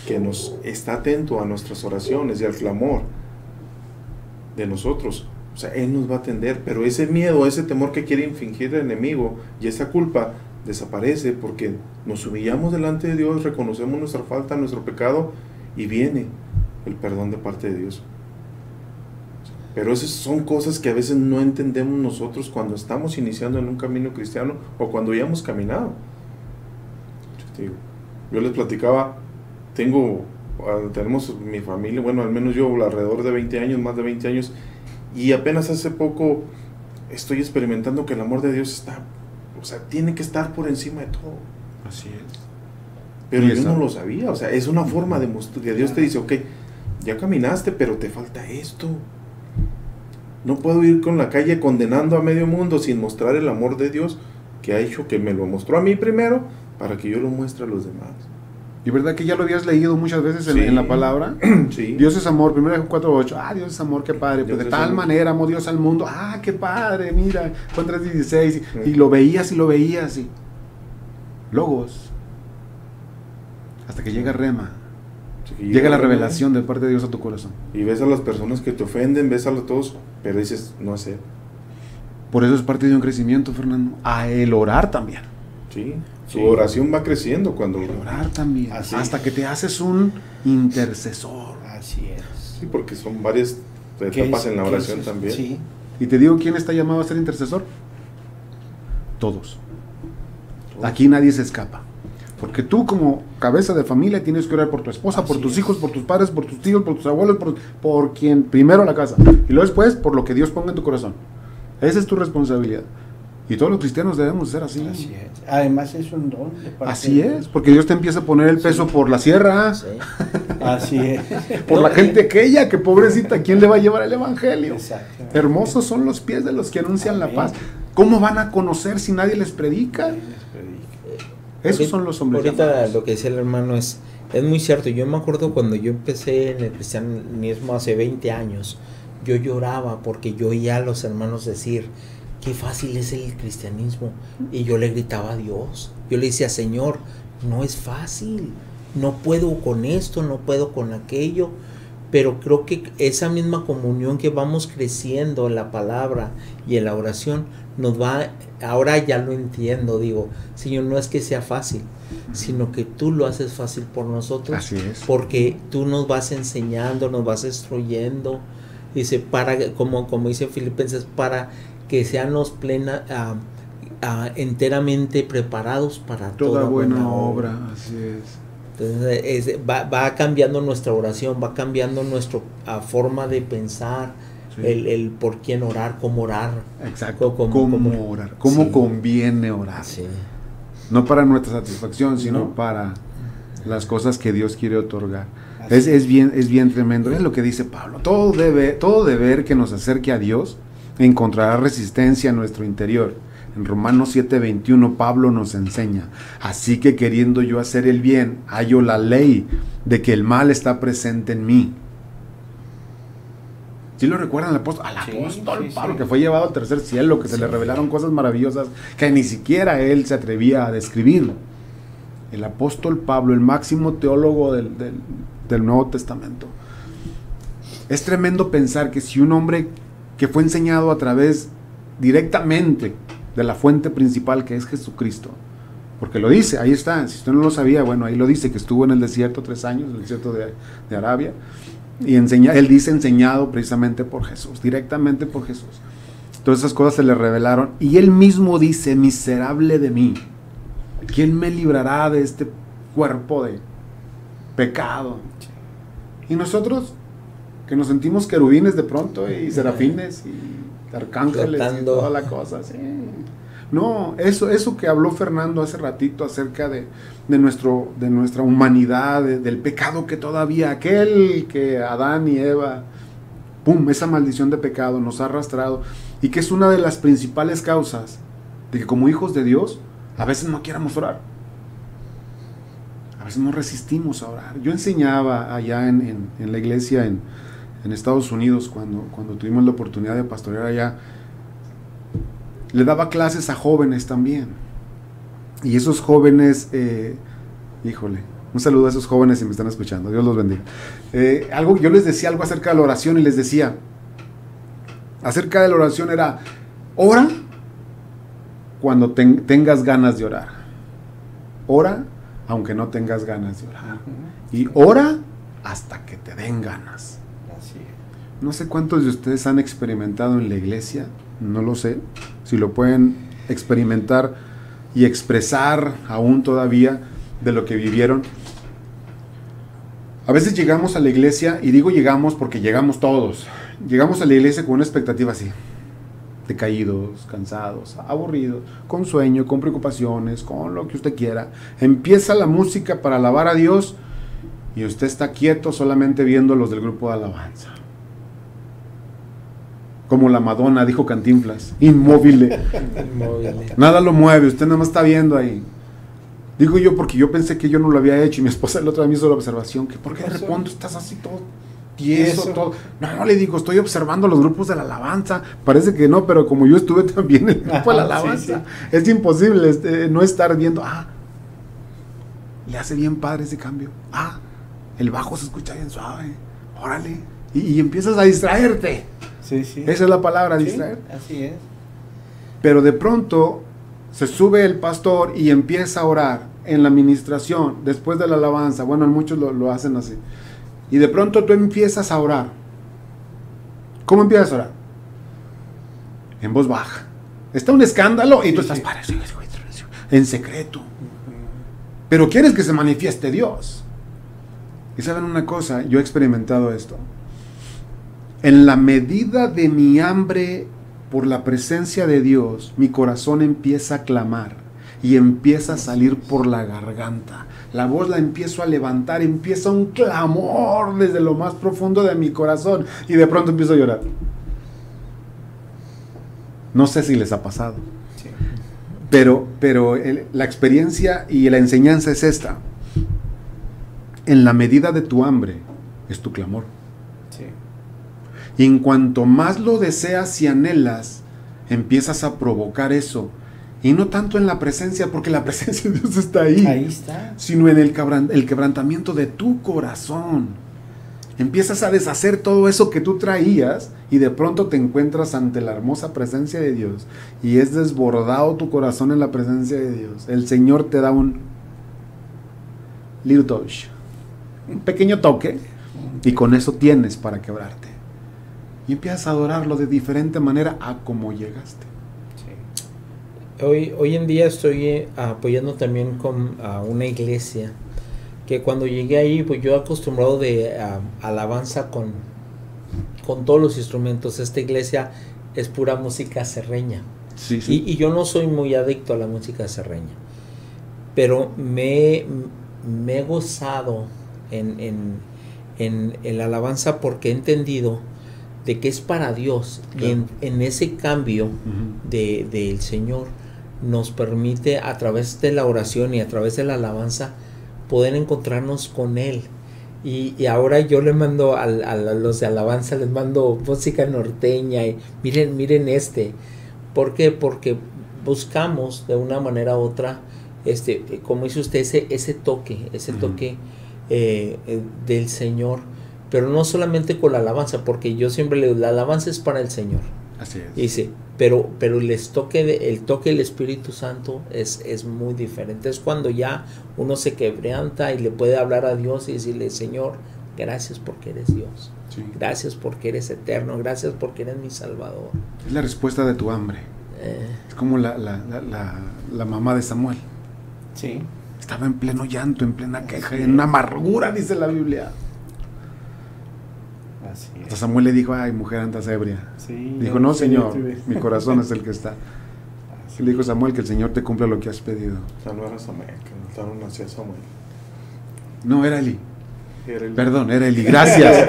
que nos está atento a nuestras oraciones y al clamor de nosotros, o sea, Él nos va a atender, pero ese miedo, ese temor que quiere infligir el enemigo y esa culpa desaparece porque nos humillamos delante de Dios, reconocemos nuestra falta, nuestro pecado, y viene el perdón de parte de Dios. Pero esas son cosas que a veces no entendemos nosotros cuando estamos iniciando en un camino cristiano o cuando ya hemos caminado. Yo les platicaba, tenemos mi familia, bueno, al menos yo alrededor de 20 años, más de 20 años, y apenas hace poco estoy experimentando que el amor de Dios está, o sea, tiene que estar por encima de todo. Así es. Pero Y yo eso no lo sabía, o sea, es una forma de mostrar, Dios te dice, ok, ya caminaste, pero te falta esto. No puedo ir con la calle condenando a medio mundo sin mostrar el amor de Dios que ha hecho, que me lo mostró a mí primero, para que yo lo muestre a los demás. ¿Y verdad que ya lo habías leído muchas veces Sí. en la palabra? Sí. Dios es amor, 1 Juan 4:8. Ah, Dios es amor, qué padre. Pues Dios de es tal amor. manera amó Dios al mundo. Ah, qué padre, mira. Juan 3:16. Y lo veías y lo veías. Y Logos. Hasta que llega Rema. Así que Llega la revelación de parte de Dios a tu corazón. Y ves a las personas que te ofenden, ves a todos, pero dices, no sé. Por eso es parte de un crecimiento, Fernando. A el orar también. Sí. Su Sí. oración va creciendo cuando... El orar también. Así. Hasta que te haces un intercesor. Así es. Sí, porque son varias ¿Qué etapas es- en la qué oración es eso? también. Sí. Y te digo, ¿quién está llamado a ser intercesor? Todos. Aquí nadie se escapa. Porque tú como cabeza de familia tienes que orar por tu esposa, por Así tus es. hijos, por tus padres, por tus tíos, por tus abuelos, por quien primero la casa. Y luego después por lo que Dios ponga en tu corazón. Esa es tu responsabilidad. Y todos los cristianos debemos ser así. Así es. Además es un don de parte Así de Dios. es, porque Dios te empieza a poner el peso por la sierra, Sí. Así es. por la gente aquella, que pobrecita, ¿quién le va a llevar el evangelio? Exacto. Hermosos son los pies de los que anuncian la Amén. paz. ¿Cómo van a conocer si nadie les predica? Esos son los hombres Ahorita llamados. lo que decía el hermano es muy cierto. Yo me acuerdo cuando yo empecé en el cristianismo hace 20 años, yo lloraba porque yo oía a los hermanos decir, qué fácil es el cristianismo. Y yo le gritaba a Dios. Yo le decía, Señor, no es fácil. No puedo con esto, no puedo con aquello. Pero creo que esa misma comunión que vamos creciendo en la palabra y en la oración nos va, ahora ya lo entiendo, digo, Señor, no es que sea fácil, sino que tú lo haces fácil por nosotros. Así es. Porque tú nos vas enseñando, nos vas instruyendo. Dice, como dice Filipenses, para que seamos enteramente preparados para Toda buena obra, así es. Entonces va cambiando nuestra oración, va cambiando nuestra forma de pensar, Sí. el por quién orar, cómo orar. Exacto. Cómo- ¿Cómo orar? ¿Cómo sí. conviene orar? Sí. No para nuestra satisfacción, sino No. para las cosas que Dios quiere otorgar. Así Es bien tremendo. Es lo que dice Pablo. Todo deber que nos acerque a Dios encontrará resistencia en nuestro interior. En Romanos 7:21 Pablo nos enseña, así que queriendo yo hacer el bien, hallo la ley de que el mal está presente en mí. ¿Sí lo recuerdan al apóstol? Al Sí, apóstol sí, Pablo, sí. que fue llevado al tercer cielo, que se le revelaron cosas maravillosas que ni siquiera él se atrevía a describir. El apóstol Pablo, el máximo teólogo del Nuevo Testamento. Es tremendo pensar que si un hombre que fue enseñado a través directamente de la fuente principal que es Jesucristo, porque lo dice, ahí está, si usted no lo sabía, bueno, ahí lo dice, que estuvo en el desierto 3 años, en el desierto de Arabia, y él dice enseñado precisamente por Jesús, directamente por Jesús. Todas esas cosas se le revelaron, y él mismo dice, miserable de mí, ¿quién me librará de este cuerpo de pecado? Y nosotros, que nos sentimos querubines de pronto, y serafines, y arcángeles, Flotando. y toda la cosa, sí. No, eso que habló Fernando hace ratito acerca de nuestra humanidad, del pecado que todavía, aquel que Adán y Eva, pum, esa maldición de pecado nos ha arrastrado, y que es una de las principales causas de que como hijos de Dios, a veces no quieramos orar. a veces no resistimos a orar. Yo enseñaba allá en la iglesia en Estados Unidos, cuando tuvimos la oportunidad de pastorear allá. Le daba clases a jóvenes también. Y esos jóvenes, híjole, un saludo a esos jóvenes si me están escuchando, Dios los bendiga. Yo les decía algo acerca de la oración y les decía, acerca de la oración era, ora cuando tengas ganas de orar. Ora aunque no tengas ganas de orar. Y ora hasta que te den ganas. Así es. No sé cuántos de ustedes han experimentado en la iglesia, no lo sé, si lo pueden experimentar y expresar aún todavía de lo que vivieron. A veces llegamos a la iglesia, y digo llegamos porque llegamos todos, llegamos a la iglesia con una expectativa así, decaídos, cansados, aburridos, con sueño, con preocupaciones, con lo que usted quiera. Empieza la música para alabar a Dios y usted está quieto solamente viendo los del grupo de alabanza. Como la Madonna, dijo Cantinflas, inmóvil. Nada lo mueve, usted nada más está viendo ahí. Digo yo porque yo pensé que yo no lo había hecho y mi esposa el otro día me hizo la observación, que ¿por qué de repente estás así todo tieso, todo? No, le digo, estoy observando los grupos de la alabanza. Parece que no, pero como yo estuve también en el grupo de la alabanza, sí. Es imposible no estar viendo, le hace bien padre ese cambio. El bajo se escucha bien suave, órale. Y empiezas a distraerte. Sí. Esa es la palabra, distraer. Así es. Pero de pronto se sube el pastor y empieza a orar en la administración, después de la alabanza. Bueno, muchos lo hacen así. Y de pronto tú empiezas a orar. ¿Cómo empiezas a orar? En voz baja. Está un escándalo y tú estás en secreto. Pero quieres que se manifieste Dios. Y saben una cosa, yo he experimentado esto. En la medida de mi hambre por la presencia de Dios, mi corazón empieza a clamar y empieza a salir por la garganta. La voz la empiezo a levantar, empieza un clamor desde lo más profundo de mi corazón y de pronto empiezo a llorar. No sé si les ha pasado. Sí. Pero la experiencia y la enseñanza es esta. En la medida de tu hambre es tu clamor. Sí. Y en cuanto más lo deseas y anhelas, empiezas a provocar eso. Y no tanto en la presencia, porque la presencia de Dios está ahí. Ahí está. Sino en el quebrantamiento de tu corazón. Empiezas a deshacer todo eso que tú traías y de pronto te encuentras ante la hermosa presencia de Dios. Y es desbordado tu corazón en la presencia de Dios. El Señor te da un little touch, un pequeño toque, y con eso tienes para quebrarte. Y empiezas a adorarlo de diferente manera a como llegaste. Sí. Hoy en día estoy apoyando también con una iglesia que cuando llegué ahí, pues yo acostumbrado de alabanza con todos los instrumentos. Esta iglesia es pura música serreña. Sí, sí. Y yo no soy muy adicto a la música serreña, pero me he gozado en la alabanza porque he entendido de que es para Dios. Claro. Y en ese cambio del Señor nos permite, a través de la oración y a través de la alabanza, poder encontrarnos con Él. Y ahora yo le mando a los de alabanza, les mando música norteña y miren ¿por qué? Porque buscamos de una manera u otra, como dice usted, ese toque del Señor, pero no solamente con la alabanza, porque yo siempre le digo, la alabanza es para el Señor. Así es. Dice, pero el toque del Espíritu Santo es muy diferente. Es cuando ya uno se quebranta y le puede hablar a Dios y decirle, Señor, gracias porque eres Dios. Sí. Gracias porque eres eterno. Gracias porque eres mi Salvador. Es la respuesta de tu hambre. Es como la mamá de Samuel. Sí. Estaba en pleno llanto, en plena queja, en una amargura, dice la Biblia. Así es. Hasta Samuel le dijo, ay, mujer, andas ebria. Sí, dijo, no, Señor, mi corazón es el que está. Le dijo Samuel, que el Señor te cumpla lo que has pedido. O sea, no era Samuel, que no hacia Samuel. No, era Eli. Perdón, era Eli, gracias,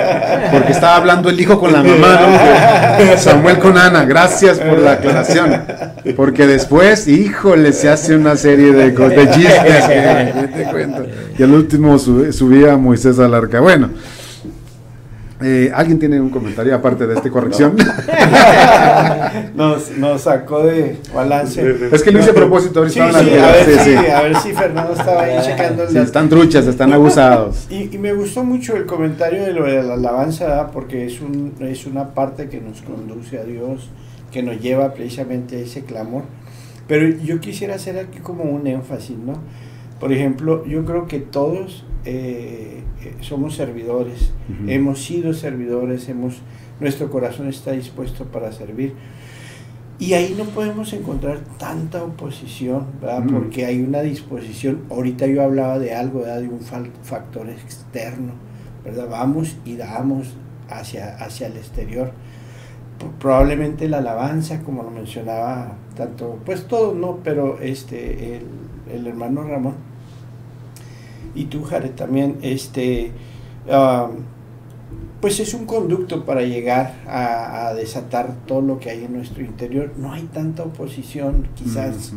porque estaba hablando el hijo con la mamá, ¿no? Samuel con Ana, gracias por la aclaración, porque después, híjole, se hace una serie de chistes, ¿qué te cuento? Y al último subía a Moisés al arca. Bueno, ¿alguien tiene un comentario aparte de esta corrección? Nos sacó de balance. Es que lo hice a propósito, ahorita a ver si Fernando estaba ahí checando el dato. Están truchas, están abusados. Y me gustó mucho el comentario de lo de la alabanza, ¿verdad? Porque es una parte que nos conduce a Dios, que nos lleva precisamente a ese clamor. Pero yo quisiera hacer aquí como un énfasis, ¿no? Por ejemplo, yo creo que todos somos servidores, hemos sido servidores, nuestro corazón está dispuesto para servir. Y ahí no podemos encontrar tanta oposición, ¿verdad? Porque hay una disposición. Ahorita yo hablaba de algo, ¿verdad? De un factor externo, ¿verdad? Vamos y damos hacia el exterior. Probablemente la alabanza, como lo mencionaba tanto, pues todos, ¿no? Pero el hermano Ramón y tú, Jared, también, pues es un conducto para llegar a desatar todo lo que hay en nuestro interior. No hay tanta oposición, quizás,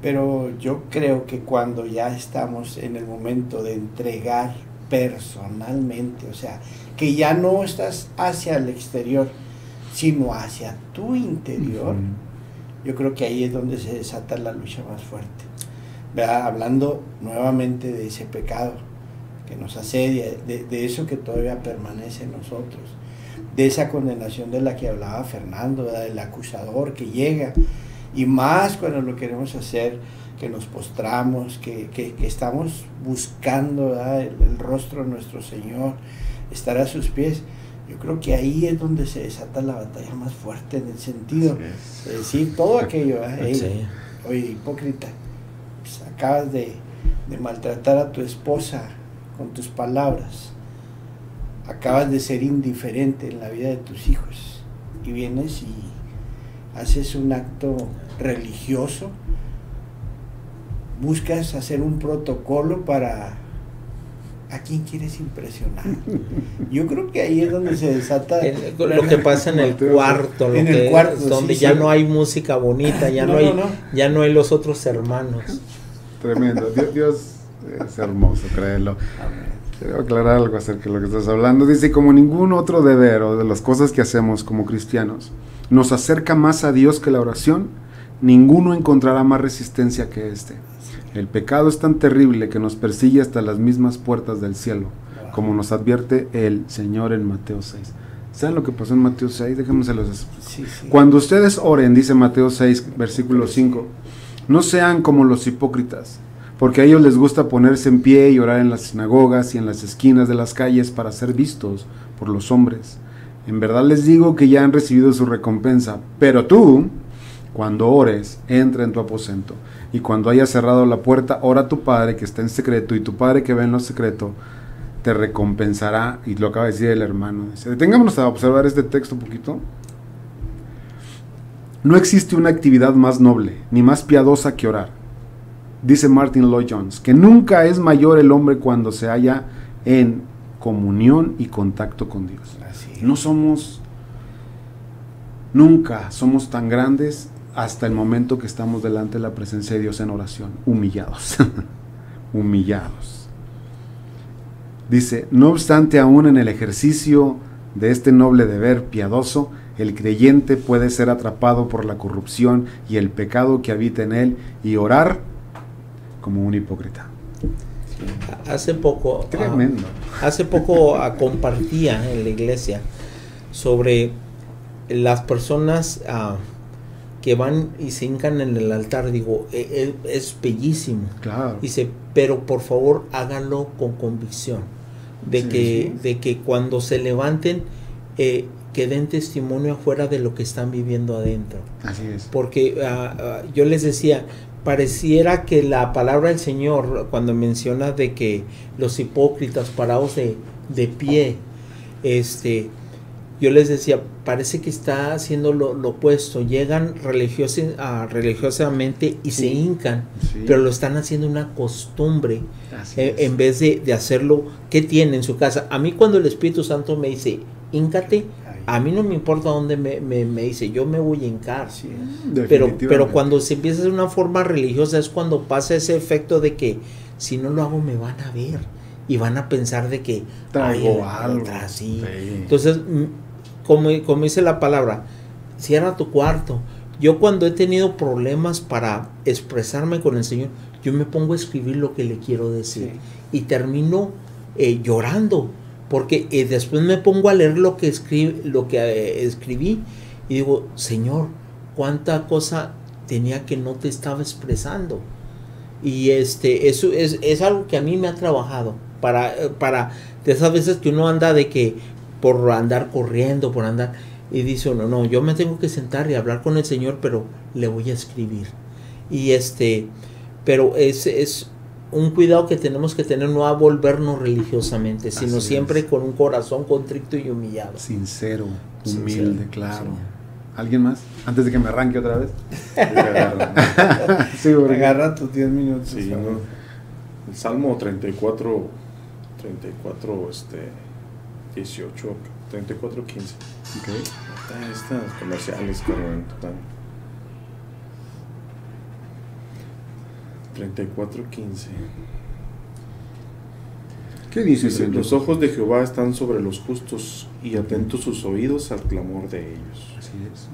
pero yo creo que cuando ya estamos en el momento de entregar personalmente, o sea, que ya no estás hacia el exterior, sino hacia tu interior, yo creo que ahí es donde se desata la lucha más fuerte. ¿Verdad? Hablando nuevamente de ese pecado que nos asedia, de eso que todavía permanece en nosotros, de esa condenación de la que hablaba Fernando, ¿verdad? Del acusador que llega, y más cuando lo queremos hacer, que nos postramos, que estamos buscando, ¿verdad? El rostro de nuestro Señor, estar a sus pies. Yo creo que ahí es donde se desata la batalla más fuerte, en el sentido de decir todo aquello, hey, oye, hipócrita, pues acabas de maltratar a tu esposa con tus palabras, acabas de ser indiferente en la vida de tus hijos, y vienes y haces un acto religioso, buscas hacer un protocolo para... ¿A quién quieres impresionar? Yo creo que ahí es donde se desata lo que pasa en el cuarto, donde ya no hay música bonita, ya no hay los otros hermanos. Tremendo. Dios es hermoso, créelo. Quiero aclarar algo acerca de lo que estás hablando. Dice, como ningún otro deber o de las cosas que hacemos como cristianos nos acerca más a Dios que la oración, ninguno encontrará más resistencia que este. El pecado es tan terrible que nos persigue hasta las mismas puertas del cielo, como nos advierte el Señor en Mateo 6. ¿Saben lo que pasó en Mateo 6? Déjenmeselos. Cuando ustedes oren, dice Mateo 6, versículo 5, no sean como los hipócritas, porque a ellos les gusta ponerse en pie y orar en las sinagogas y en las esquinas de las calles para ser vistos por los hombres. En verdad les digo que ya han recibido su recompensa, pero tú, cuando ores, entra en tu aposento, y cuando hayas cerrado la puerta, ora a tu Padre que está en secreto, y tu Padre que ve en lo secreto te recompensará. Y lo acaba de decir el hermano. Dice, detengámonos a observar este texto un poquito. No existe una actividad más noble ni más piadosa que orar. Dice Martin Lloyd-Jones que nunca es mayor el hombre cuando se halla en comunión y contacto con Dios. Nunca somos tan grandes hasta el momento que estamos delante de la presencia de Dios en oración, humillados. Humillados. Dice, no obstante, aún en el ejercicio de este noble deber piadoso, el creyente puede ser atrapado por la corrupción y el pecado que habita en él y orar como un hipócrita. Hace poco compartía en la iglesia sobre las personas que van y se hincan en el altar. Digo, es bellísimo. Claro. Dice, pero por favor háganlo con convicción de que cuando se levanten que den testimonio afuera de lo que están viviendo adentro. Así es. Porque yo les decía, pareciera que la palabra del Señor, cuando menciona de que los hipócritas parados de pie, yo les decía, parece que está haciendo lo opuesto. Llegan religiosamente y se hincan, pero lo están haciendo una costumbre en vez de hacerlo que tiene en su casa. A mí cuando el Espíritu Santo me dice, híncate, a mí no me importa dónde me dice, yo me voy a hincar. Pero cuando se empieza de una forma religiosa es cuando pasa ese efecto de que si no lo hago me van a ver y van a pensar de que traigo algo. Sí. Entonces, como dice la palabra, cierra tu cuarto. Yo cuando he tenido problemas para expresarme con el Señor, yo me pongo a escribir lo que le quiero decir y termino llorando, porque después me pongo a leer lo que escribí y digo, Señor, cuánta cosa tenía que no te estaba expresando. Y eso es algo que a mí me ha trabajado para de esas veces que uno anda de que por andar corriendo, por andar, y dice uno, no, yo me tengo que sentar y hablar con el Señor, pero le voy a escribir. Y pero es un cuidado que tenemos que tener, no a volvernos religiosamente, sino siempre con un corazón contrito y humillado. Sincero, humilde, claro. Sí. ¿Alguien más? Antes de que me arranque otra vez. Sí, agarra tus 10 minutos. Sí, ¿no? El Salmo 34, 18, 34, 15. Okay. Estas comerciales, Carmen. 34, 15. ¿Qué dice? Los ojos de Jehová están sobre los justos y atentos sus oídos al clamor de ellos. Así es.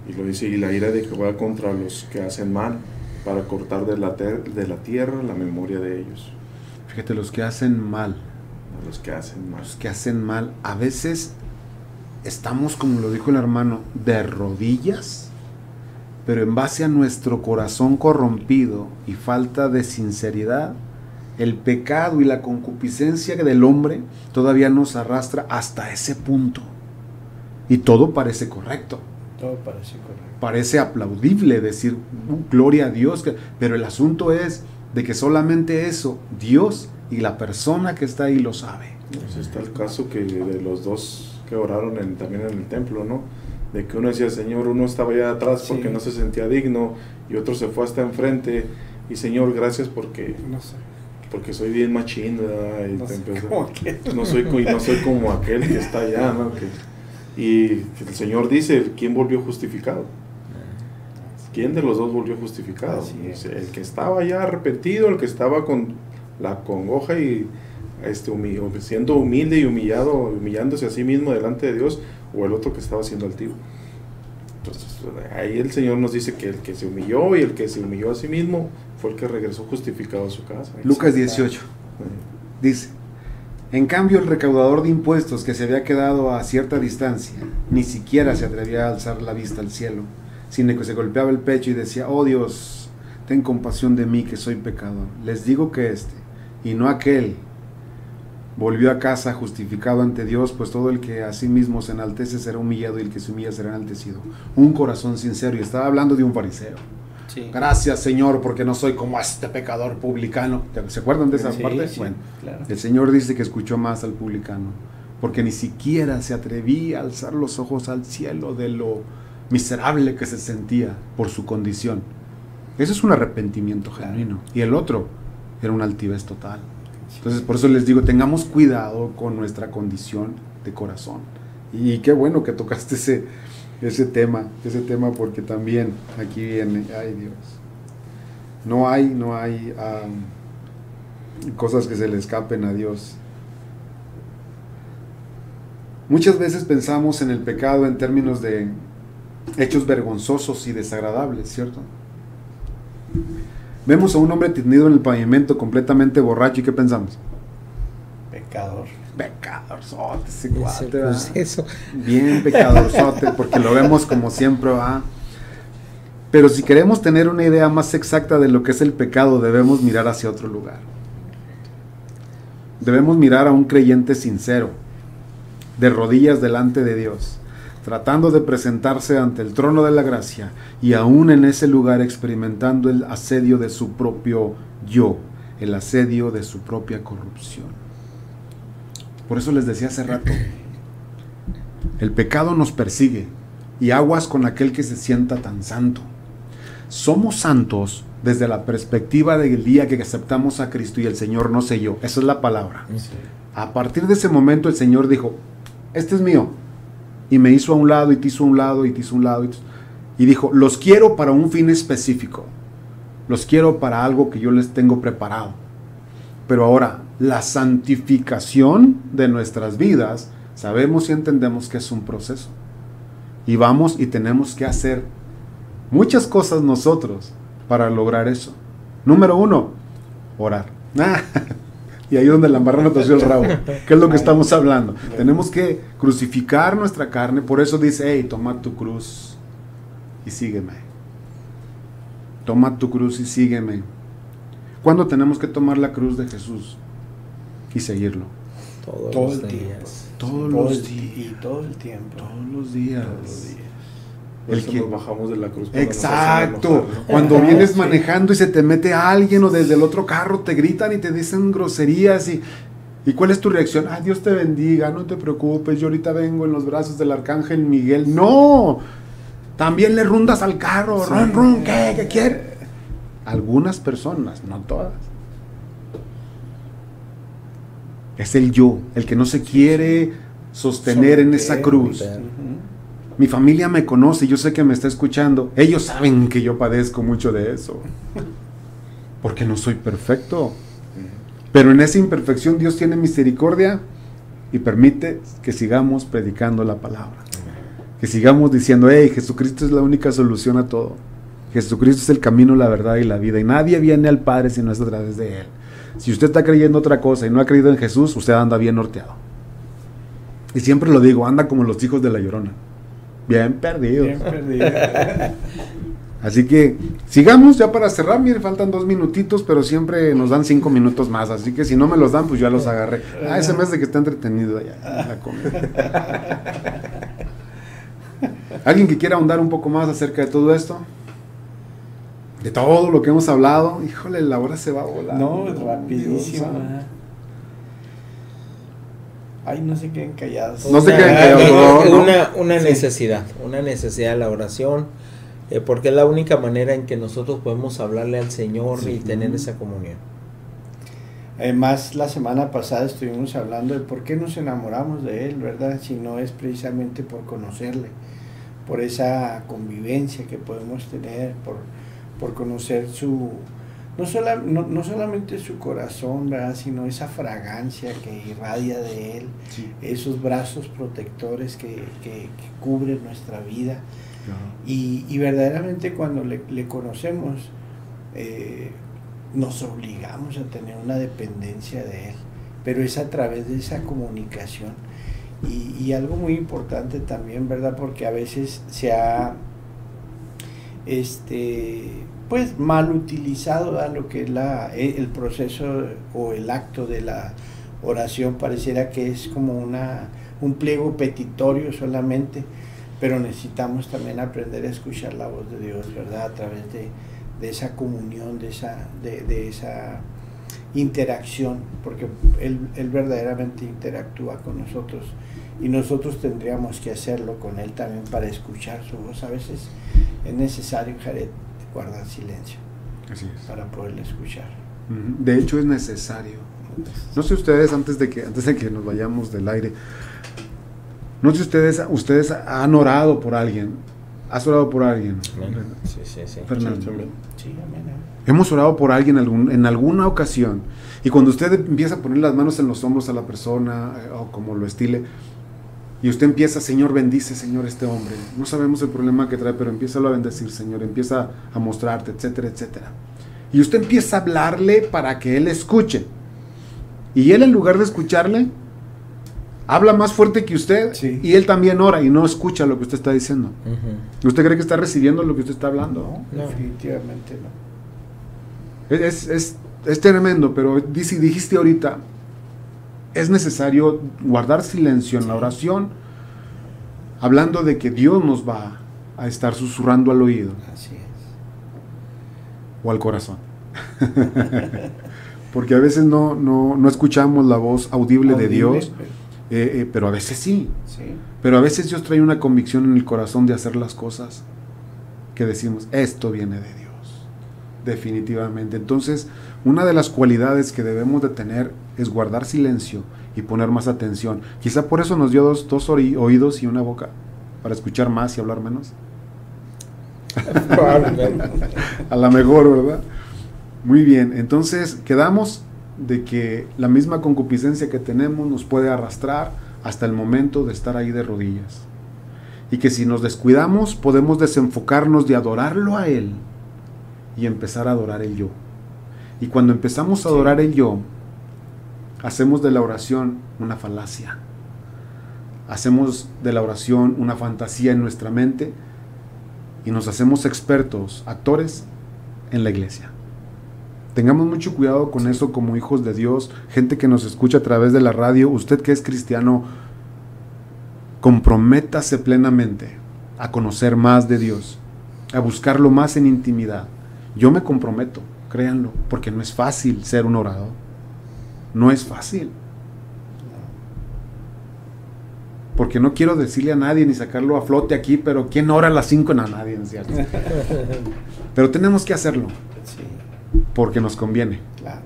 Y lo dice, y la ira de Jehová contra los que hacen mal, para cortar de la tierra la memoria de ellos. Fíjate, los que hacen mal. Los que hacen mal. Los que hacen mal. A veces estamos, como lo dijo el hermano, de rodillas, pero en base a nuestro corazón corrompido y falta de sinceridad, el pecado y la concupiscencia del hombre todavía nos arrastra hasta ese punto. Y todo parece correcto. Todo parece correcto. Parece aplaudible decir, gloria a Dios, pero el asunto es de que solamente eso, Dios y la persona que está ahí lo sabe. Pues está el caso que de los dos que oraron también en el templo, ¿no? De que uno decía, Señor, uno estaba allá atrás porque no se sentía digno, y otro se fue hasta enfrente, y Señor, gracias porque soy bien machín, ¿verdad? Y no soy como aquel que está allá, ¿no? Y el Señor dice, ¿quién volvió justificado? ¿Quién de los dos volvió justificado? El que estaba ya arrepentido, el que estaba con la congoja y siendo humilde y humillándose a sí mismo delante de Dios, o el otro que estaba siendo altivo. Entonces ahí el Señor nos dice que el que se humilló y el que se humilló a sí mismo fue el que regresó justificado a su casa. Lucas 18 dice, en cambio el recaudador de impuestos, que se había quedado a cierta distancia, ni siquiera se atrevía a alzar la vista al cielo, sino que se golpeaba el pecho y decía, oh Dios, ten compasión de mí que soy pecador. Les digo que y no aquel, volvió a casa justificado ante Dios, pues todo el que a sí mismo se enaltece será humillado, y el que se humilla será enaltecido. Un corazón sincero, y estaba hablando de un fariseo. Sí. Gracias, Señor, porque no soy como este pecador publicano. ¿Se acuerdan de esa parte? Sí, bueno, claro. El Señor dice que escuchó más al publicano, porque ni siquiera se atrevía a alzar los ojos al cielo de lo miserable que se sentía por su condición. Eso es un arrepentimiento genuino. Y el otro era una altivez total. Entonces, por eso les digo, tengamos cuidado con nuestra condición de corazón. Y qué bueno que tocaste ese tema, porque también aquí viene, ay Dios, no hay cosas que se le escapen a Dios. Muchas veces pensamos en el pecado en términos de hechos vergonzosos y desagradables, ¿cierto? Vemos a un hombre tendido en el pavimento completamente borracho, ¿y qué pensamos? Pecadorzote, ese cuate, pues eso. Bien pecadorzote, porque lo vemos como siempre va. Pero si queremos tener una idea más exacta de lo que es el pecado, debemos mirar hacia otro lugar. Debemos mirar a un creyente sincero, de rodillas delante de Dios, tratando de presentarse ante el trono de la gracia, y aún en ese lugar experimentando el asedio de su propio yo, el asedio de su propia corrupción. Por eso les decía hace rato, El pecado nos persigue y aguas con aquel que se sienta tan santo. Somos santos desde la perspectiva del día que aceptamos a Cristo y el Señor nos selló. Esa es la palabra. Sí. A partir de ese momento el Señor dijo, este es mío. Y me hizo a un lado y te hizo a un lado y te hizo a un lado. Y dijo, los quiero para un fin específico. Los quiero para algo que yo les tengo preparado. Pero ahora, la santificación de nuestras vidas, sabemos y entendemos que es un proceso. Y vamos y tenemos que hacer muchas cosas nosotros para lograr eso. Número 1, orar. Y ahí es donde la marrana torció el rabo. ¿Qué es lo que estamos hablando? Tenemos que crucificar nuestra carne. Por eso dice, hey, toma tu cruz y sígueme. Toma tu cruz y sígueme. ¿Cuándo tenemos que tomar la cruz de Jesús y seguirlo? Todos los días. Todos los días. Y todo el tiempo. Todos los días. Por El eso que- nos bajamos de la cruz. cuando nos Exacto. hacen enojar, ¿no? Cuando vienes Sí. manejando y se te mete alguien o desde el otro carro te gritan y te dicen groserías y ¿cuál es tu reacción? Ah, Dios te bendiga, no te preocupes, yo ahorita vengo en los brazos del arcángel Miguel. No, también le rundas al carro, Sí. run, run, ¿qué quieres? Algunas personas, no todas. Es el yo, el que no se quiere sostener en esa cruz. Ujú. Mi familia me conoce, yo sé que me está escuchando. Ellos saben que yo padezco mucho de eso. Porque no soy perfecto. Pero en esa imperfección Dios tiene misericordia y permite que sigamos predicando la palabra. Que sigamos diciendo, hey, Jesucristo es la única solución a todo. Jesucristo es el camino, la verdad y la vida. Y nadie viene al Padre si no es a través de Él. Si usted está creyendo otra cosa y no ha creído en Jesús, usted anda bien norteado. Y siempre lo digo, anda como los hijos de la Llorona. Bien perdidos. Bien perdido. Así que sigamos ya para cerrar. Miren, faltan 2 minutitos, pero siempre nos dan 5 minutos más. Así que si no me los dan, pues ya los agarré. Ese mes de que está entretenido allá en la comida. ¿Alguien que quiera ahondar un poco más acerca de todo esto? De todo lo que hemos hablado. Híjole, la hora se va a volar. No, Dios rapidísimo. santo. Ay, no se queden callados. No se queden callados, no, no. Una necesidad de la oración, porque es la única manera en que nosotros podemos hablarle al Señor y tener esa comunión. Además, la semana pasada estuvimos hablando de por qué nos enamoramos de Él, ¿verdad? Si no es precisamente por conocerle, por esa convivencia que podemos tener, por conocer su... No solamente su corazón, ¿verdad? Sino esa fragancia que irradia de Él, Sí. esos brazos protectores que cubren nuestra vida. Claro. Y verdaderamente cuando le conocemos, nos obligamos a tener una dependencia de Él, pero es a través de esa comunicación. Y algo muy importante también, ¿verdad? Porque a veces se ha pues mal utilizado, ¿verdad? Lo que es el proceso o el acto de la oración. Pareciera que es como un pliego petitorio solamente, pero necesitamos también aprender a escuchar la voz de Dios, ¿verdad? A través de esa comunión, de esa interacción, porque él verdaderamente interactúa con nosotros y nosotros tendríamos que hacerlo con Él también para escuchar su voz. A veces es necesario, Jared, guardar silencio Así es. para poderle escuchar. Ujú. De hecho, es necesario. No sé ustedes, antes de que nos vayamos del aire, no sé ustedes han orado por alguien. ¿Has orado por alguien? Sí. Fernando. Sí, amén. Hemos orado por alguien en alguna ocasión. Y cuando usted empieza a poner las manos en los hombros a la persona, o como lo estile, y usted empieza, Señor, bendice, Señor, este hombre. No sabemos el problema que trae, pero empieza a bendecir, Señor. Empieza a mostrarte, etcétera, etcétera. Y usted empieza a hablarle para que él escuche. Y él, en lugar de escucharle, habla más fuerte que usted. Sí. Y él también ora y no escucha lo que usted está diciendo. Ujú. ¿Usted cree que está recibiendo lo que usted está hablando? No, No. definitivamente no. Es tremendo, pero dijiste ahorita, es necesario guardar silencio en la oración, hablando de que Dios nos va a estar susurrando al oído Así es. o al corazón. Porque a veces no escuchamos la voz audible de Dios, pero a veces sí. Sí. Pero a veces Dios trae una convicción en el corazón de hacer las cosas que decimos, esto viene de Dios, definitivamente. Entonces, una de las cualidades que debemos de tener es guardar silencio y poner más atención. Quizá por eso nos dio dos oídos y una boca, para escuchar más y hablar menos. A lo mejor, ¿verdad? Muy bien, entonces quedamos de que la misma concupiscencia que tenemos nos puede arrastrar hasta el momento de estar ahí de rodillas. Y que si nos descuidamos podemos desenfocarnos de adorarlo a Él y empezar a adorar el yo. Y cuando empezamos a adorar el yo, hacemos de la oración una falacia. Hacemos de la oración una fantasía en nuestra mente y nos hacemos expertos, actores en la iglesia. Tengamos mucho cuidado con eso como hijos de Dios, gente que nos escucha a través de la radio. Usted que es cristiano, comprométase plenamente a conocer más de Dios, a buscarlo más en intimidad. Yo me comprometo, créanlo, porque no es fácil ser un orador. No es fácil. Porque no quiero decirle a nadie ni sacarlo a flote aquí, pero ¿quién ora a las 5? No, nadie, ¿no es cierto? Pero tenemos que hacerlo. Sí. Porque nos conviene. Claro.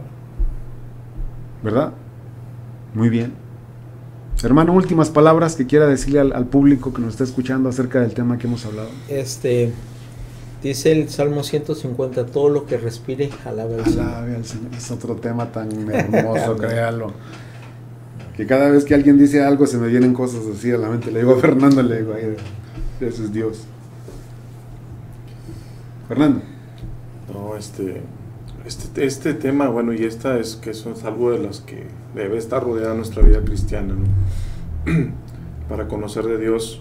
¿Verdad? Muy bien. Hermano, últimas palabras que quiera decirle al público que nos está escuchando acerca del tema que hemos hablado. Dice el Salmo 150, todo lo que respire, alabe al Señor. Alabe al Señor. Es otro tema tan hermoso, créalo. Que cada vez que alguien dice algo se me vienen cosas así a la mente. Le digo a Fernando, le digo, ay, ese es Dios. Fernando. No, este tema, bueno, y esta es que eso es algo de las que debe estar rodeada nuestra vida cristiana, ¿no? Para conocer de Dios,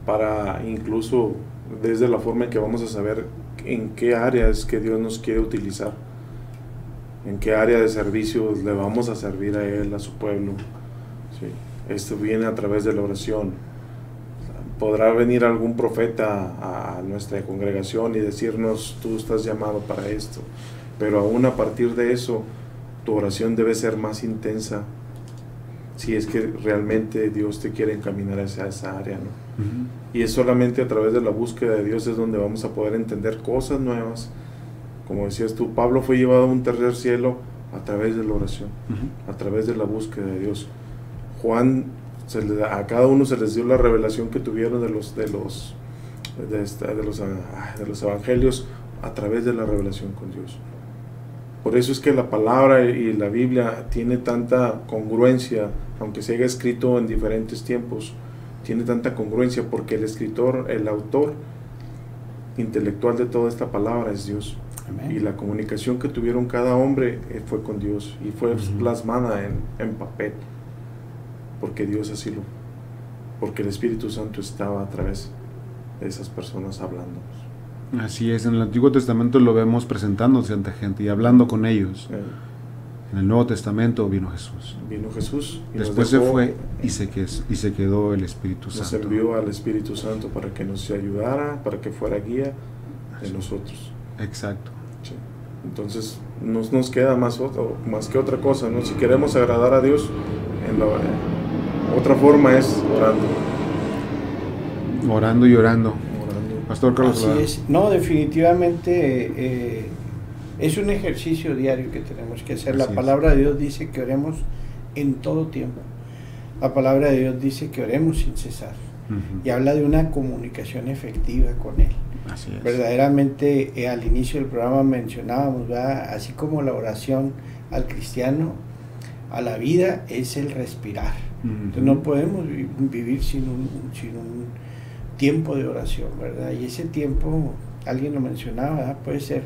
para incluso desde la forma en que vamos a saber en qué área es que Dios nos quiere utilizar, en qué área de servicio le vamos a servir a Él, a su pueblo. Sí. Esto viene a través de la oración. Podrá venir algún profeta a nuestra congregación y decirnos, tú estás llamado para esto, pero aún a partir de eso, tu oración debe ser más intensa, si es que realmente Dios te quiere encaminar hacia esa área, ¿no? Uh-huh. Y es solamente a través de la búsqueda de Dios es donde vamos a poder entender cosas nuevas. Como decías tú, Pablo fue llevado a un tercer cielo a través de la oración, Uh-huh. a través de la búsqueda de Dios. Juan, a cada uno se les dio la revelación que tuvieron de los evangelios a través de la revelación con Dios. Por eso es que la palabra y la Biblia tiene tanta congruencia, aunque se haya escrito en diferentes tiempos, tiene tanta congruencia porque el escritor, el autor intelectual de toda esta palabra es Dios. Amén. Y la comunicación que tuvieron cada hombre fue con Dios y fue Uh-huh. plasmada en papel, porque Dios así porque el Espíritu Santo estaba a través de esas personas hablándonos. Así es, en el Antiguo Testamento lo vemos presentándose ante gente y hablando con ellos. En el Nuevo Testamento vino Jesús. Vino Jesús y Después se fue y se quedó el Espíritu nos Santo. envió al Espíritu Santo para que nos ayudara, para que fuera guía de nosotros. Exacto. Sí. Entonces nos queda más que otra cosa, ¿no? Si queremos agradar a Dios, otra forma es orando. Orando y orando. Pastor Carlos. Así es. No, definitivamente es un ejercicio diario que tenemos que hacer. Así La palabra de Dios dice que oremos en todo tiempo. La palabra de Dios dice que oremos sin cesar. Uh-huh. Y habla de una comunicación efectiva con Él. Así es. Verdaderamente, al inicio del programa mencionábamos, ¿verdad? Así como la oración al cristiano, a la vida, es el respirar. Uh-huh. Entonces, no podemos vivir sin un tiempo de oración, ¿verdad? Y ese tiempo, alguien lo mencionaba, ¿verdad? Puede ser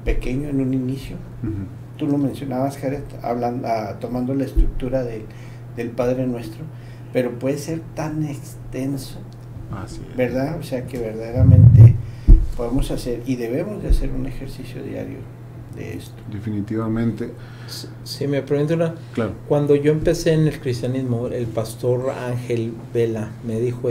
pequeño en un inicio. Uh-huh. Tú lo mencionabas, Jared, tomando la estructura del Padre Nuestro, pero puede ser tan extenso, Así es. ¿verdad? O sea que verdaderamente podemos hacer y debemos de hacer un ejercicio diario de esto. Definitivamente. Si me preguntan, Claro. cuando yo empecé en el cristianismo, el pastor Ángel Vela me dijo,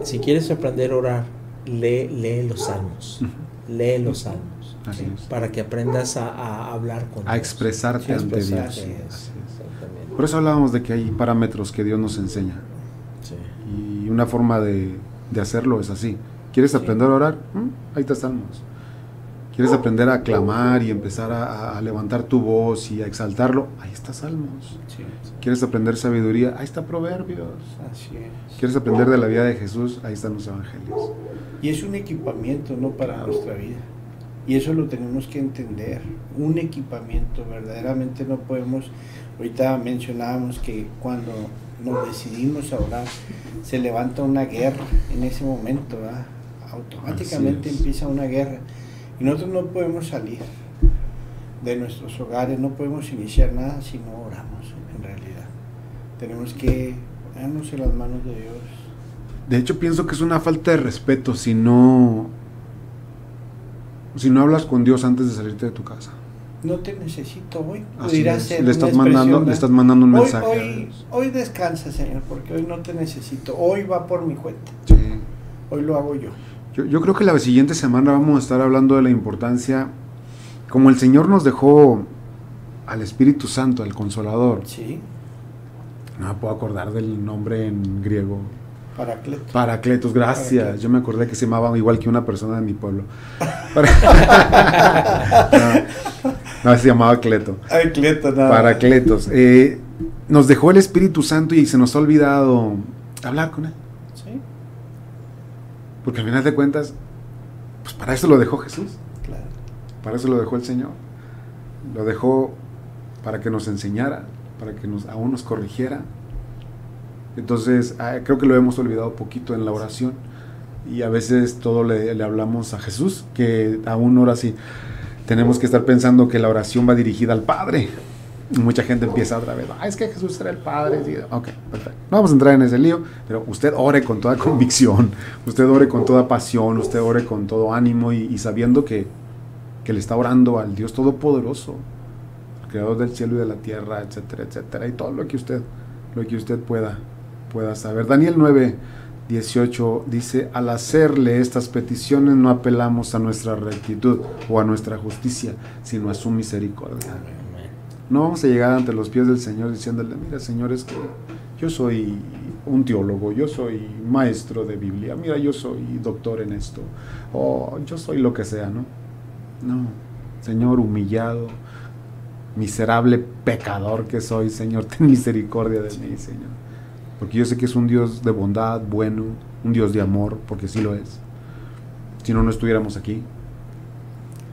si quieres aprender a orar, lee los salmos, Uh-huh. lee los salmos, Así es. para que aprendas a hablar con A Dios. expresarte Sí, ante expresarte. Dios. Así es, exactamente. Por eso hablábamos de que hay parámetros que Dios nos enseña. Sí. Y una forma de hacerlo es así. ¿Quieres aprender a orar? Ahí te Salmos. ¿Quieres aprender a clamar y empezar a levantar tu voz y a exaltarlo? Ahí está Salmos. Sí. ¿Quieres aprender sabiduría? Ahí está Proverbios. Así es. ¿Quieres aprender de la vida de Jesús? Ahí están los evangelios. Y es un equipamiento, ¿no? Para nuestra vida. Y eso lo tenemos que entender. Un equipamiento, verdaderamente no podemos. Ahorita mencionábamos que cuando nos decidimos a orar, se levanta una guerra en ese momento, ¿verdad? Automáticamente empieza una guerra. Y nosotros no podemos salir de nuestros hogares, no podemos iniciar nada si no oramos, en realidad. Tenemos que ponernos en las manos de Dios. De hecho, pienso que es una falta de respeto si no hablas con Dios antes de salirte de tu casa. No te necesito hoy. Así Pudiera es. ser Le estás una expresión, mandando un hoy, mensaje a Hoy, Dios. hoy descansa, Señor, porque hoy no te necesito. Hoy va por mi cuenta. Sí. Hoy lo hago yo. Yo creo que la siguiente semana vamos a estar hablando de la importancia, como el Señor nos dejó al Espíritu Santo, al Consolador. Sí. No me puedo acordar del nombre en griego. Paracletos. Paracletos, gracias. Paracletos. Yo me acordé que se llamaba igual que una persona de mi pueblo. No, se llamaba Cleto. Ay, Cleto, nada. Paracletos. Nos dejó el Espíritu Santo y se nos ha olvidado hablar con Él. Sí, Porque al final de cuentas, pues para eso lo dejó Jesús. claro. Para eso lo dejó el Señor. Lo dejó para que nos enseñara, para que aún nos corrigiera. Entonces, creo que lo hemos olvidado poquito en la oración. Y a veces todo le hablamos a Jesús, que aún ahora sí tenemos que estar pensando que la oración va dirigida al Padre. Y mucha gente empieza otra vez, es que Jesús era el Padre. Sí, ok, perfecto. No vamos a entrar en ese lío, pero usted ore con toda convicción, usted ore con toda pasión, usted ore con todo ánimo y sabiendo que le está orando al Dios Todopoderoso, el Creador del cielo y de la tierra, etcétera, etcétera, y todo lo que usted pueda saber. Daniel 9:18 dice, al hacerle estas peticiones no apelamos a nuestra rectitud o a nuestra justicia, sino a su misericordia. No vamos a llegar ante los pies del Señor diciéndole, mira, Señor, es que yo soy un teólogo, yo soy maestro de Biblia, mira, yo soy doctor en esto, o yo soy lo que sea, ¿no? No, Señor, humillado, miserable pecador que soy, Señor, ten misericordia de mí, Señor. Porque yo sé que es un Dios de bondad, bueno, un Dios de amor, porque sí lo es. Si no, no estuviéramos aquí.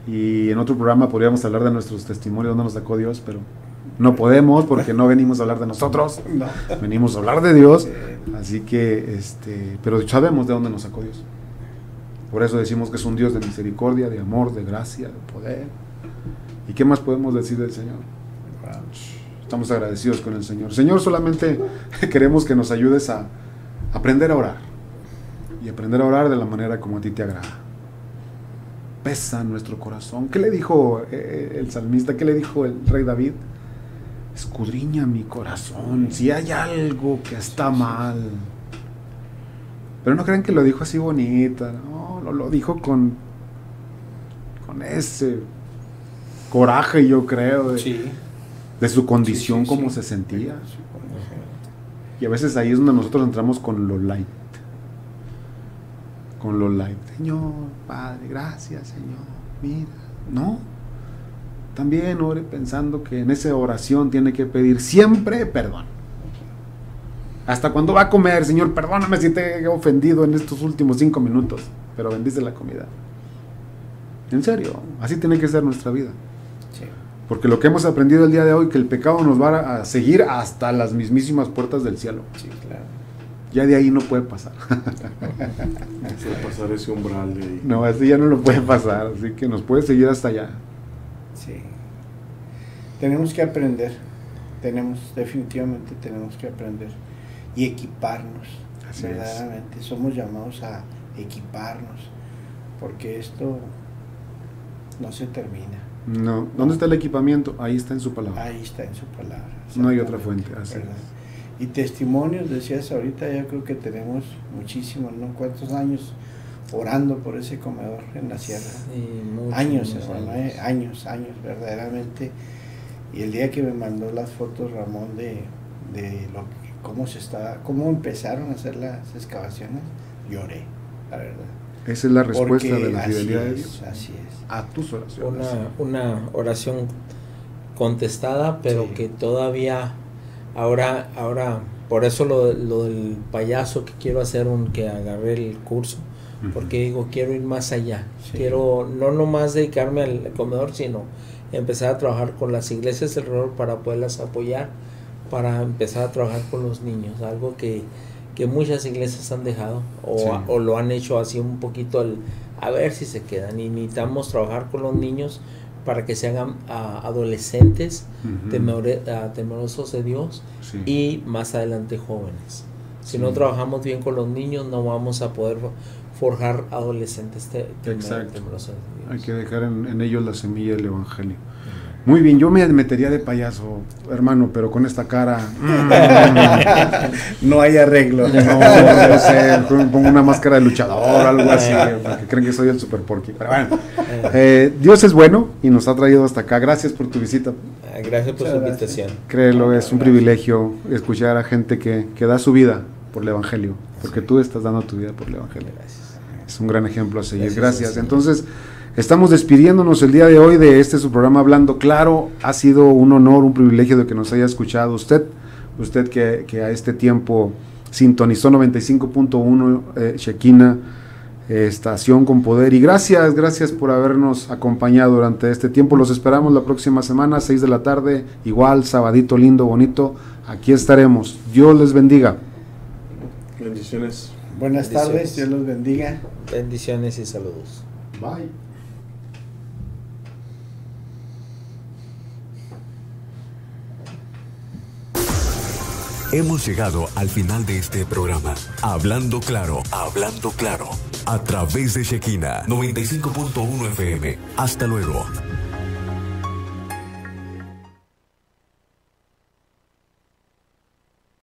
Y en otro programa podríamos hablar de nuestros testimonios, donde nos sacó Dios, pero no podemos porque no venimos a hablar de nosotros, No. venimos a hablar de Dios. Así que, pero sabemos de dónde nos sacó Dios. Por eso decimos que es un Dios de misericordia, de amor, de gracia, de poder. ¿Y qué más podemos decir del Señor? Estamos agradecidos con el Señor. Señor, solamente queremos que nos ayudes a aprender a orar. Y aprender a orar de la manera como a ti te agrada. Pesa nuestro corazón. ¿Qué le dijo el salmista? ¿Qué le dijo el rey David? Escudriña mi corazón. Si hay algo que está mal. Pero no crean que lo dijo así bonita. No, lo dijo con ese coraje, yo creo, de su condición, cómo se sentía. Y a veces ahí es donde nosotros entramos con lo light. Con lo light. Señor, Padre, gracias, Señor. Mira, no. También ore pensando que en esa oración tiene que pedir siempre perdón. Hasta cuando va a comer, Señor, perdóname si te he ofendido en estos últimos 5 minutos, pero bendice la comida. En serio, así tiene que ser nuestra vida. Sí. Porque lo que hemos aprendido el día de hoy, que el pecado nos va a seguir hasta las mismísimas puertas del cielo. Sí, claro. Ya de ahí no puede pasar. No puede pasar ese umbral de ahí. No, así ya no lo puede pasar, así que nos puede seguir hasta allá. Sí. Tenemos que aprender. Definitivamente tenemos que aprender. Y equiparnos. Así verdaderamente. Somos llamados a equiparnos. Porque esto no se termina. No, ¿dónde está el equipamiento? Ahí está en su palabra. Ahí está en su palabra. No hay otra fuente, así ¿verdad? es. Y testimonios, decías ahorita, yo creo que tenemos muchísimos, ¿no? ¿Cuántos años orando por ese comedor en la sierra? Sí, Años, hermano, años, verdaderamente. Y el día que me mandó las fotos Ramón de cómo empezaron a hacer las excavaciones, lloré, la verdad. Esa es la respuesta Porque de la fidelidad de Dios así es. a tus oraciones. Una oración contestada, pero Sí. que todavía ahora por eso lo del payaso que quiero hacer, que agarré el curso, porque digo, quiero ir más allá, Sí. quiero no nomás dedicarme al comedor, sino empezar a trabajar con las iglesias alrededor para poderlas apoyar, para empezar a trabajar con los niños, algo que muchas iglesias han dejado o lo han hecho así un poquito a ver si se quedan, y necesitamos trabajar con los niños para que se hagan adolescentes temerosos de Dios, Sí. y más adelante jóvenes. Si no trabajamos bien con los niños, no vamos a poder forjar adolescentes Exacto. temerosos de Dios. Hay que dejar en ellos la semilla del evangelio. Muy bien, yo me metería de payaso, hermano, pero con esta cara. No hay arreglo. No sé, pongo una máscara de luchador o algo así, porque creen que soy el Super Porky. Pero bueno, Dios es bueno y nos ha traído hasta acá. Gracias por tu visita. Gracias por su invitación. Créelo, es un privilegio escuchar a gente que da su vida por el evangelio, porque tú estás dando tu vida por el evangelio. Gracias. Es un gran ejemplo a seguir. Gracias. Gracias. Entonces, estamos despidiéndonos el día de hoy de su programa Hablando Claro. Ha sido un honor, un privilegio de que nos haya escuchado usted que a este tiempo sintonizó 95.1 Shekinah, estación con poder. Y gracias por habernos acompañado durante este tiempo. Los esperamos la próxima semana, 6 de la tarde, igual, sabadito lindo, bonito. Aquí estaremos. Dios les bendiga. Bendiciones. Buenas tardes, Dios los bendiga. Bendiciones y saludos. Bye. Hemos llegado al final de este programa. Hablando claro, a través de Shekinah 95.1 FM. Hasta luego.